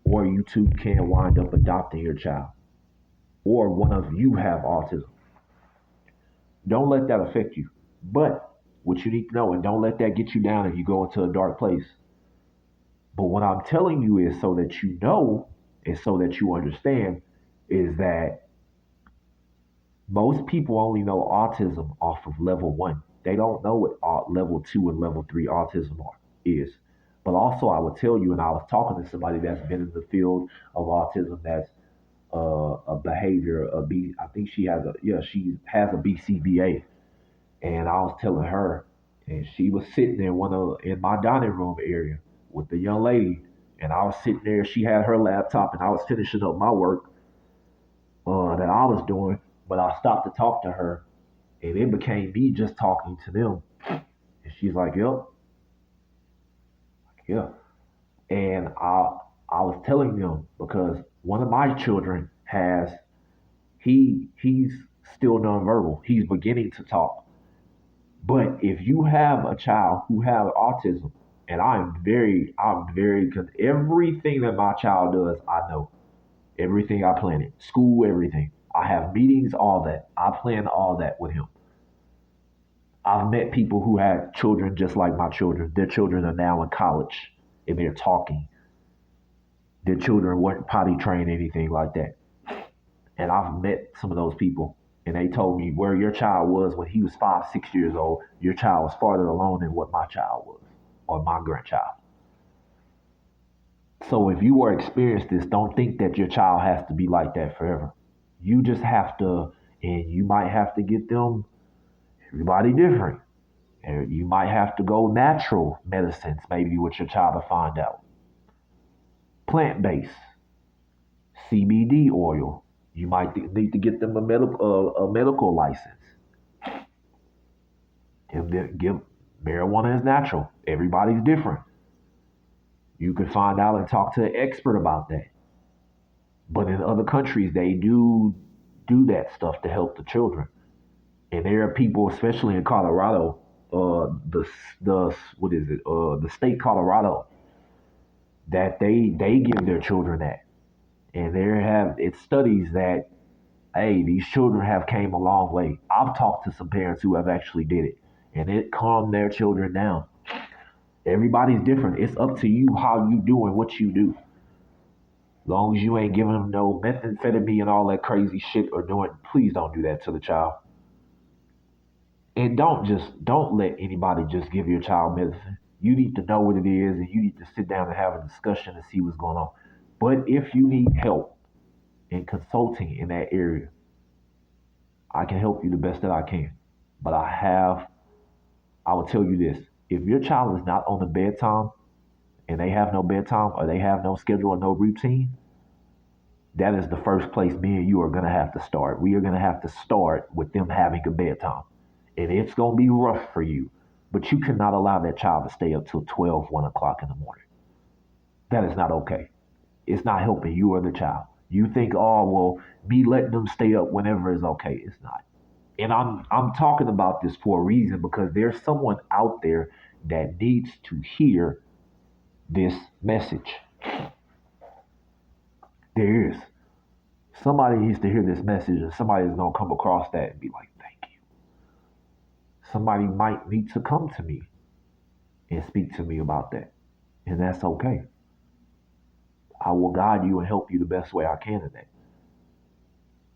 or you too can wind up adopting your child, or one of you have autism. Don't let that affect you. But what you need to know, and don't let that get you down if you go into a dark place. But what I'm telling you is so that you know and so that you understand is that most people only know autism off of level one. They don't know what level two and level three autism is. But also, I would tell you, and I was talking to somebody that's been in the field of autism, that's a behavior, I think she has a BCBA, and I was telling her, and she was sitting in my dining room area with the young lady, and I was sitting there. She had her laptop, and I was finishing up my work that I was doing, but I stopped to talk to her, and it became me just talking to them. And she's like, "Yep, yeah." And I was telling them because one of my children he's still nonverbal. He's beginning to talk. But if you have a child who has autism, and because everything that my child does, I know everything I plan it, school, everything. I have meetings, all that. I plan all that with him. I've met people who had children just like my children. Their children are now in college and they're talking. Their children weren't potty trained, anything like that. And I've met some of those people, and they told me where your child was when he was 5, 6 years old. Your child was farther along than what my child was, or my grandchild. So if you were experienced this, don't think that your child has to be like that forever. You just have to, and you might have to get them. Everybody different. And you might have to go natural medicines, maybe with your child to find out. Plant based, CBD oil. You might need to get them a medical license. Give marijuana is natural. Everybody's different. You can find out and talk to an expert about that. But in other countries, they do that stuff to help the children. And there are people, especially in Colorado, the what is it? The state Colorado, that they give their children that, and there have it studies that hey, these children have came a long way. I've talked to some parents who have actually did it, and it calmed their children down. Everybody's different. It's up to you how you do and what you do. As long as you ain't giving them no methamphetamine and all that crazy shit or doing, please don't do that to the child. And don't let anybody just give your child medicine. You need to know what it is, and you need to sit down and have a discussion and see what's going on. But if you need help in consulting in that area, I can help you the best that I can. But I will tell you this: if your child is not on the bedtime and they have no bedtime or they have no schedule or no routine, That is the first place me and you are going to have to start. We are going to have to start with them having a bedtime. And it's going to be rough for you, but you cannot allow that child to stay up till 12, 1 o'clock in the morning. That is not okay. It's not helping you or the child. You think, oh, well, me letting them stay up whenever is okay. It's not. And I'm talking about this for a reason because there's someone out there that needs to hear this message. There is. Somebody needs to hear this message, and somebody is going to come across that and be like, thank you. Somebody might need to come to me and speak to me about that. And that's okay. I will guide you and help you the best way I can in that.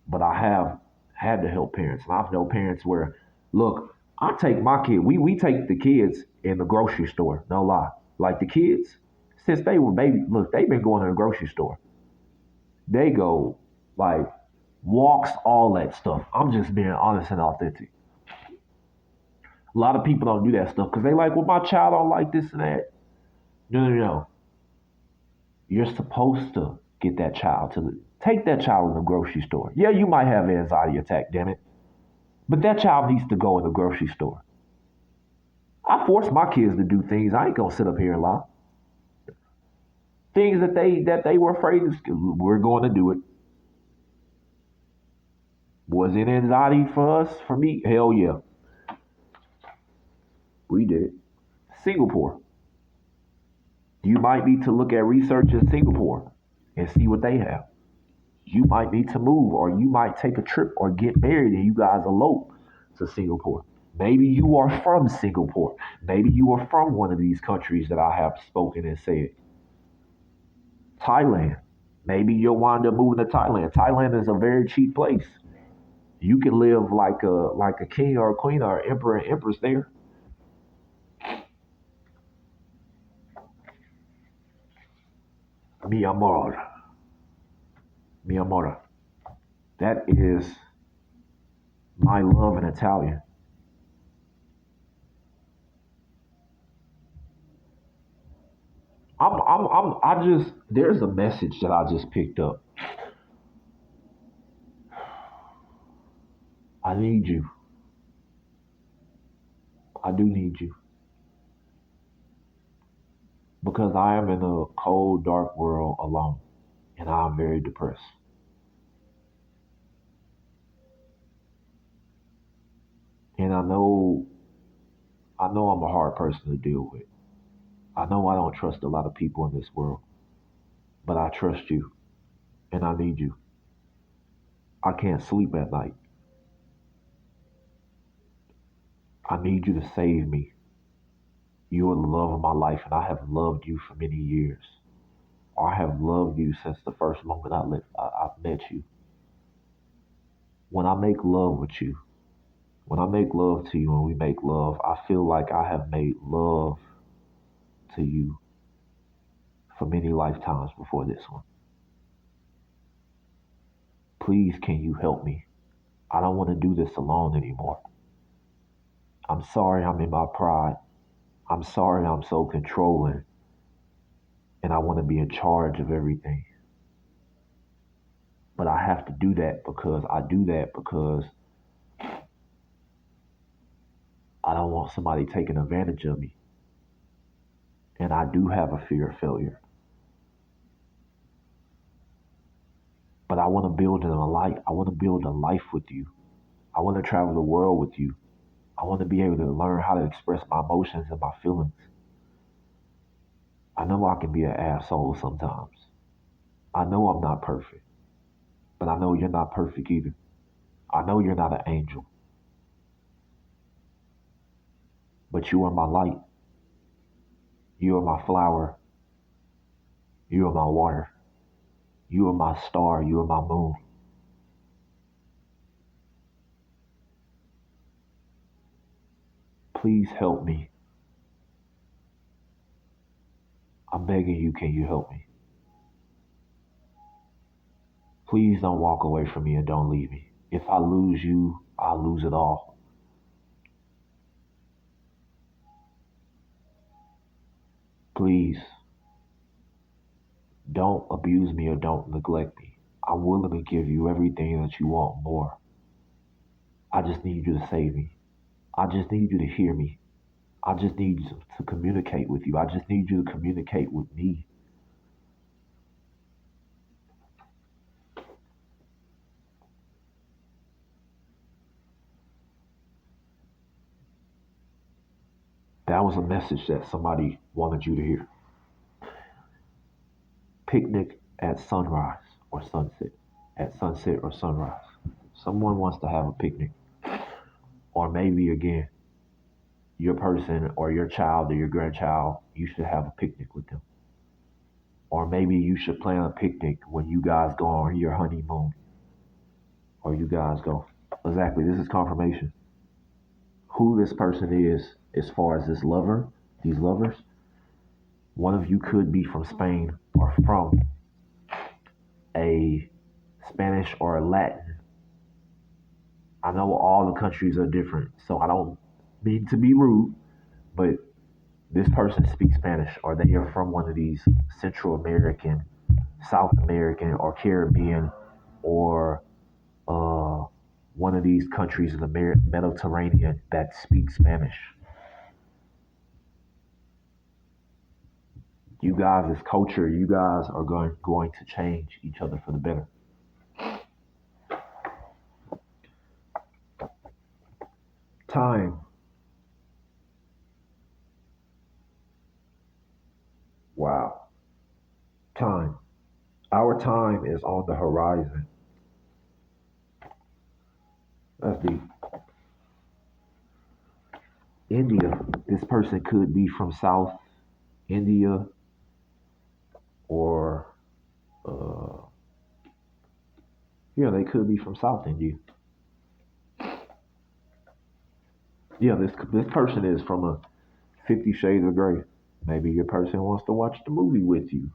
But I have had to help parents. And I've known parents where, look, I take my kid, we take the kids in the grocery store, no lie. Like the kids, since they were baby, look, they've been going to the grocery store. They go like walks, all that stuff. I'm just being honest and authentic. A lot of people don't do that stuff because they like, well, my child don't like this and that. No, no, no. You're supposed to get that child to take that child in the grocery store. Yeah, you might have an anxiety attack, damn it. But that child needs to go in the grocery store. I force my kids to do things. I ain't gonna sit up here and lie. Things that they were afraid of, we're going to do it. Was it anxiety for us? For me, hell yeah, we did it. Singapore. You might need to look at research in Singapore and see what they have. You might need to move, or you might take a trip or get married and you guys elope to Singapore. Maybe you are from Singapore. Maybe you are from one of these countries that I have spoken and said. Thailand. Maybe you'll wind up moving to Thailand. Thailand is a very cheap place. You can live like a king or a queen or an emperor and empress there. Mi amor. Mi amore. That is my love in Italian. I just, there's a message that I just picked up. I need you. I do need you because I am in a cold, dark world alone, and I'm very depressed. And I know I'm a hard person to deal with. I know I don't trust a lot of people in this world, but I trust you, and I need you. I can't sleep at night. I need you to save me. You are the love of my life, and I have loved you for many years. I have loved you since the first moment I've met you. When I make love with you, when I make love to you and we make love, I feel like I have made love to you for many lifetimes before this one. Please, can you help me? I don't want to do this alone anymore. I'm sorry I'm in my pride. I'm sorry I'm so controlling and I want to be in charge of everything. But I have to do that because I don't want somebody taking advantage of me. And I do have a fear of failure. But I want to build in a life. I want to build a life with you. I want to travel the world with you. I want to be able to learn how to express my emotions and my feelings. I know I can be an asshole sometimes. I know I'm not perfect, but I know you're not perfect either. I know you're not an angel, but you are my light. You are my flower. You are my water. You are my star. You are my moon. Please help me. I'm begging you, can you help me? Please don't walk away from me and don't leave me. If I lose you, I'll lose it all. Please don't abuse me or don't neglect me. I'm willing to give you everything that you want more. I just need you to save me. I just need you to hear me. I just need you to communicate with you. I just need you to communicate with me. That was a message that somebody wanted you to hear. Picnic at sunrise or sunset. At sunset or sunrise. Someone wants to have a picnic. Or maybe again, your person or your child or your grandchild, you should have a picnic with them. Or maybe you should plan a picnic when you guys go on your honeymoon. Or you guys go. Exactly, this is confirmation. Who this person is as far as this lover, these lovers. One of you could be from Spain or from a Spanish or a Latin. I know all the countries are different, so I don't mean to be rude, but this person speaks Spanish or they are from one of these Central American, South American, or Caribbean, or uh, one of these countries in the Mediterranean that speak Spanish. You guys, as culture, you guys are going to change each other for the better. Time. Wow. Time. Our time is on the horizon. That's deep. India. This person could be from South India or uh, yeah, they could be from South India. Yeah, this person is from a 50 Shades of Grey. Maybe your person wants to watch the movie with you.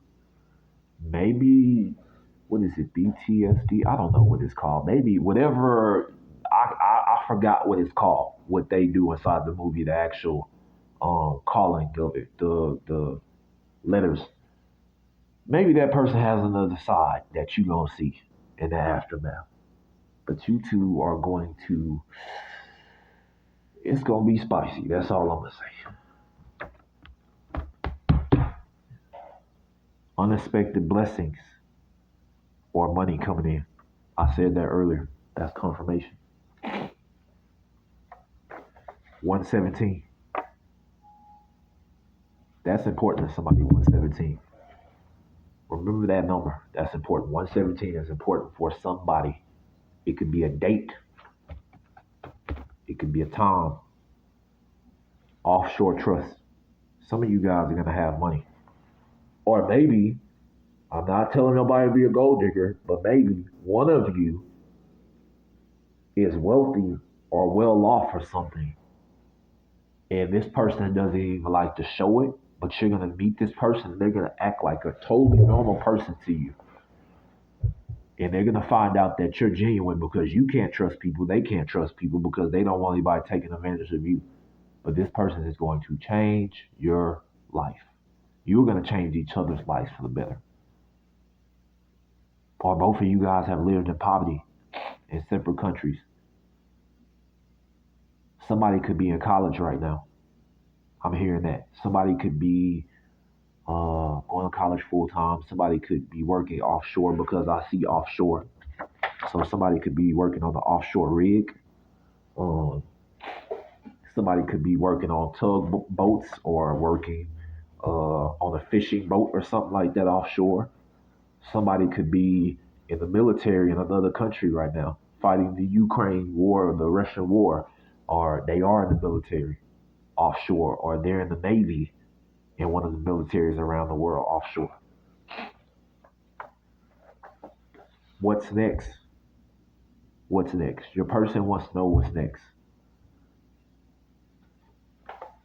Maybe what is it, BTSD? I don't know what it's called. Maybe whatever. I forgot what it's called. What they do inside the movie, the actual calling of it, the letters. Maybe that person has another side that you gonna see in the aftermath. But you two are going to. It's gonna be spicy. That's all I'm gonna say. Unexpected blessings or money coming in. I said that earlier. That's confirmation. 117. That's important to somebody. 117. Remember that number. That's important. 117 is important for somebody. It could be a date. It could be a time. Offshore trust. Some of you guys are gonna have money. Or maybe, I'm not telling nobody to be a gold digger, but maybe one of you is wealthy or well off or something. And this person doesn't even like to show it, but you're gonna meet this person and they're gonna act like a totally normal person to you. And they're gonna find out that you're genuine because you can't trust people, they can't trust people because they don't want anybody taking advantage of you. But this person is going to change your life. You're gonna change each other's lives for the better. Or both of you guys have lived in poverty in separate countries. Somebody could be in college right now. I'm hearing that. Somebody could be going to college full time. Somebody could be working offshore because I see offshore. So somebody could be working on the offshore rig. Um, Somebody could be working on tug boats or working on a fishing boat or something like that offshore. Somebody could be in the military in another country right now, fighting the Ukraine war or the Russian war, or they are in the military offshore, or they're in the Navy in one of the militaries around the world offshore. What's next? What's next? Your person wants to know what's next.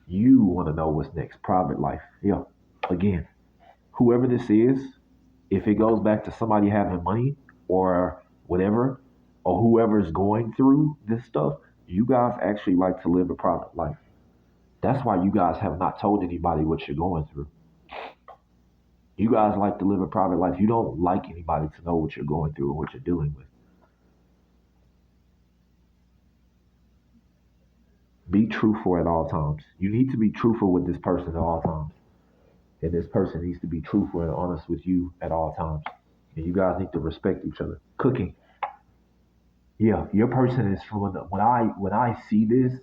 You want to know what's next. Private life. Yeah. Again, whoever this is, if it goes back to somebody having money or whatever, or whoever's going through this stuff, you guys actually like to live a private life. That's why you guys have not told anybody what you're going through. You guys like to live a private life. You don't like anybody to know what you're going through or what you're dealing with. Be truthful at all times. You need to be truthful with this person at all times. And this person needs to be truthful and honest with you at all times. And you guys need to respect each other. Cooking. Yeah, your person is from when I see this,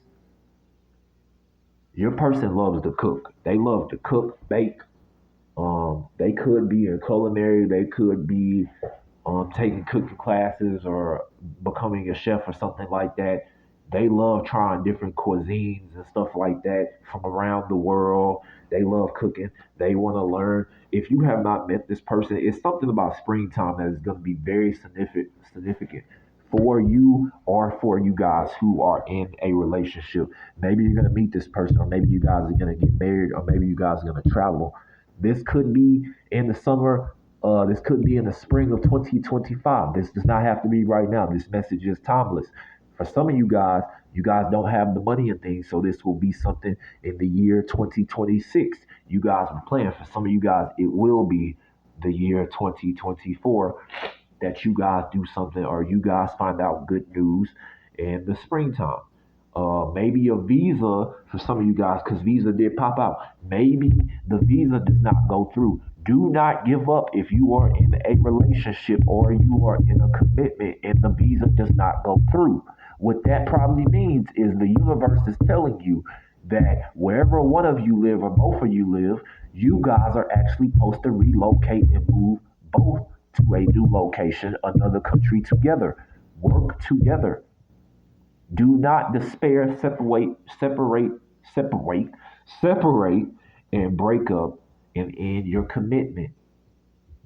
your person loves to cook. They love to cook, bake. They could be in culinary, they could be taking cooking classes or becoming a chef or something like that. They love trying different cuisines and stuff like that from around the world. They love cooking. They want to learn. If you have not met this person, it's something about springtime that is going to be very significant for you or for you guys who are in a relationship. Maybe you're going to meet this person, or maybe you guys are going to get married, or maybe you guys are going to travel. This could be in the summer, this could be in the spring of 2025. This does not have to be right now. This message is timeless. For some of you guys don't have the money and things, so this will be something in the year 2026. You guys will plan. For some of you guys, it will be the year 2024 that you guys do something or you guys find out good news in the springtime. Maybe a visa for some of you guys, because visa did pop out. Maybe the visa does not go through. Do not give up if you are in a relationship or you are in a commitment and the visa does not go through. What that probably means is the universe is telling you that wherever one of you live or both of you live, you guys are actually supposed to relocate and move both to a new location, another country together. Work together. Do not despair, separate, separate, and break up and end your commitment.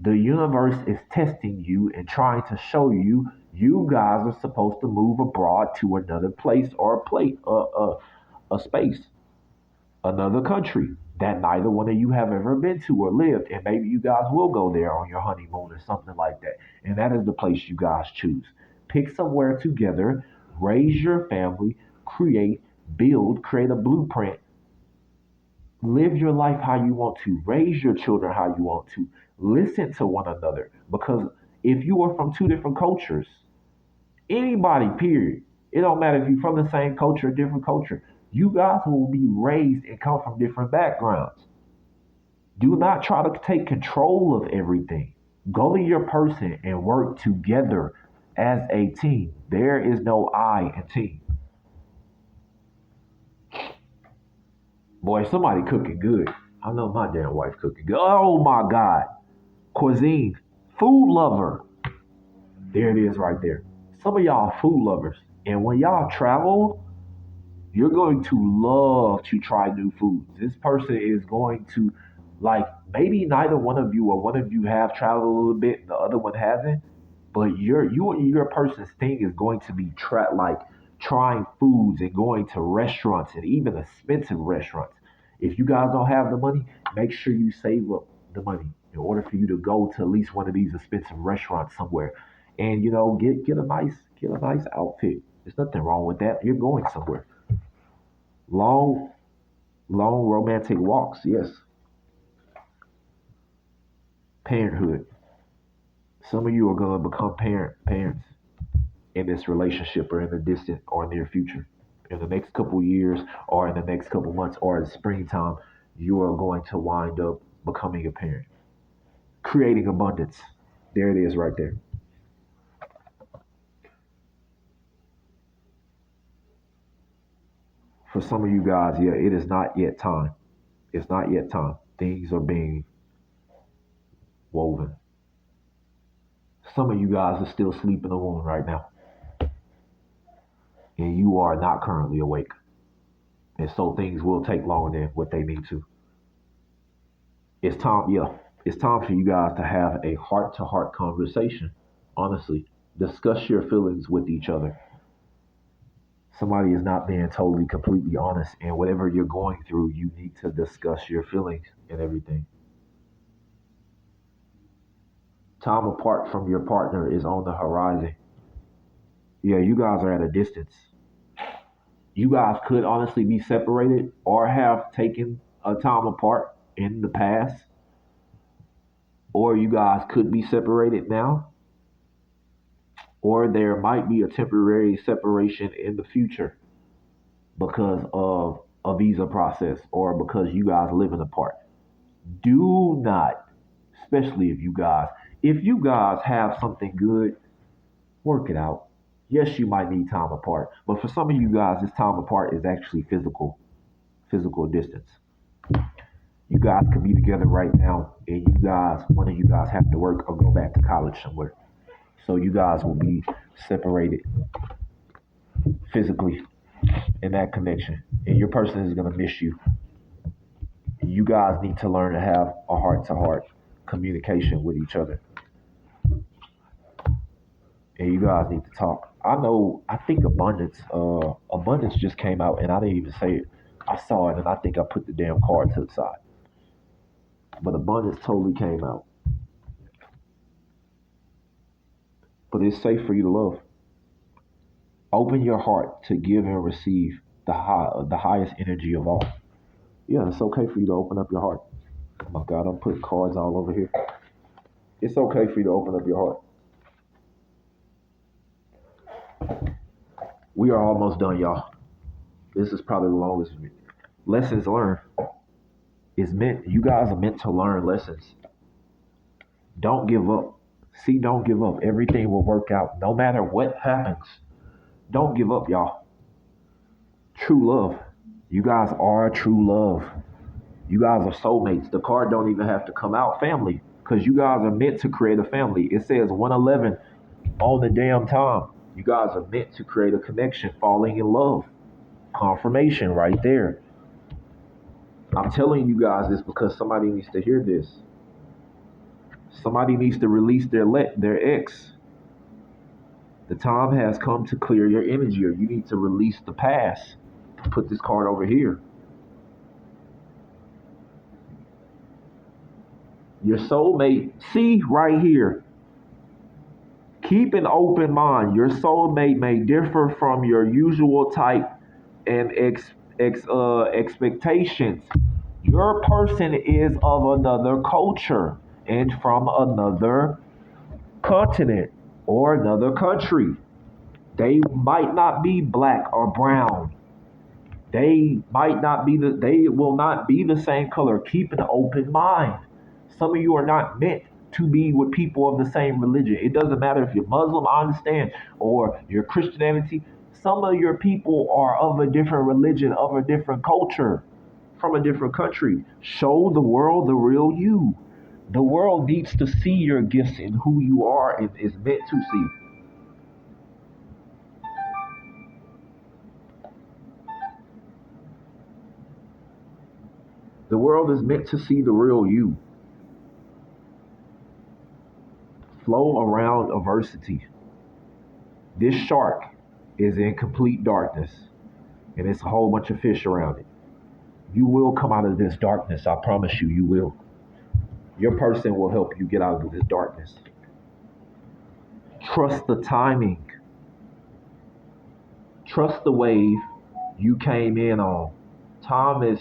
The universe is testing you and trying to show you you guys are supposed to move abroad to another place or a space, another country that neither one of you have ever been to or lived. And maybe you guys will go there on your honeymoon or something like that. And that is the place you guys choose. Pick somewhere together, raise your family, create, build, create a blueprint, live your life how you want to, raise your children how you want to, listen to one another. Because if you are from two different cultures, anybody, period, it don't matter if you're from the same culture or different culture, you guys will be raised and come from different backgrounds. Do not try to take control of everything. Go to your person and work together as a team. There is no I in team. Boy, somebody cooking good. I know my damn wife cooking good. Oh my God. Cuisine. Food lover. There it is right there. Some of y'all are food lovers. And when y'all travel, you're going to love to try new foods. This person is going to, like, maybe neither one of you or one of you have traveled a little bit, the other one hasn't, but your person's thing is going to be like trying foods and going to restaurants and even expensive restaurants. If you guys don't have the money, make sure you save up the money in order for you to go to at least one of these expensive restaurants somewhere, and get a nice outfit. There's nothing wrong with that. You're going somewhere. Long, long romantic walks, yes. Parenthood. Some of you are going to become parents in this relationship or in the distant or near future. In the next couple years or in the next couple months or in springtime, you are going to wind up becoming a parent. Creating abundance. There it is right there. For some of you guys, yeah, it is not yet time. It's not yet time. Things are being woven. Some of you guys are still sleeping in the womb right now, and you are not currently awake. And so things will take longer than what they need to. It's time, yeah, it's time for you guys to have a heart to heart conversation. Honestly, discuss your feelings with each other. Somebody is not being totally, completely honest, and whatever you're going through, you need to discuss your feelings and everything. Time apart from your partner is on the horizon. Yeah, you guys are at a distance. You guys could honestly be separated or have taken a time apart in the past. or you guys could be separated now, or there might be a temporary separation in the future because of a visa process or because you guys living apart. Do not, especially if you guys have something good, work it out. Yes, you might need time apart, but for some of you guys, this time apart is actually physical distance. You guys could be together right now, and one of you guys have to work or go back to college somewhere. So you guys will be separated physically in that connection, and your person is gonna miss you. You guys need to learn to have a heart-to-heart communication with each other, and you guys need to talk. I think abundance just came out, and I didn't even say it. I saw it, and I think I put the damn card to the side. But abundance totally came out. But it's safe for you to love. Open your heart to give and receive the highest energy of all. Yeah, it's okay for you to open up your heart. Oh my God, I'm putting cards all over here. It's okay for you to open up your heart. We are almost done, y'all. This is probably the longest. Lessons learned is meant. You guys are meant to learn lessons. Don't give up. See, don't give up. Everything will work out, no matter what happens. Don't give up, y'all. True love. You guys are true love. You guys are soulmates. The card don't even have to come out family because you guys are meant to create a family. It says 111 all the damn time. You guys are meant to create a connection, falling in love. Confirmation right there. I'm telling you guys this because somebody needs to hear this. Somebody needs to release their ex. The time has come to clear your energy, or you need to release the past. Put this card over here. Your soulmate, see right here. Keep an open mind. Your soulmate may differ from your usual type and expectations. Your person is of another culture and from another continent or another country. They might not be black or brown. They will not be the same color. Keep an open mind. Some of you are not meant to be with people of the same religion. It doesn't matter if you're Muslim, I understand, or you're Christianity. Some of your people are of a different religion, of a different culture, from a different country. Show the world the real you. The world needs to see your gifts and who you are and is meant to see. The world is meant to see the real you. Flow around adversity. This shark is in complete darkness, and it's a whole bunch of fish around it. You will come out of this darkness. I promise you, you will. Your person will help you get out of this darkness. Trust the timing. Trust the wave you came in on. Time is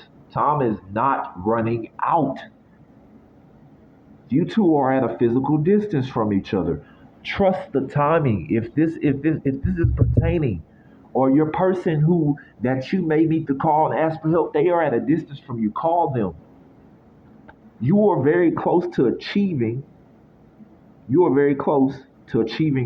not running out. You two are at a physical distance from each other. Trust the timing. If this is pertaining, or your person who that you may need to call and ask for help, they are at a distance from you. Call them. You are very close to achieving. You are very close to achieving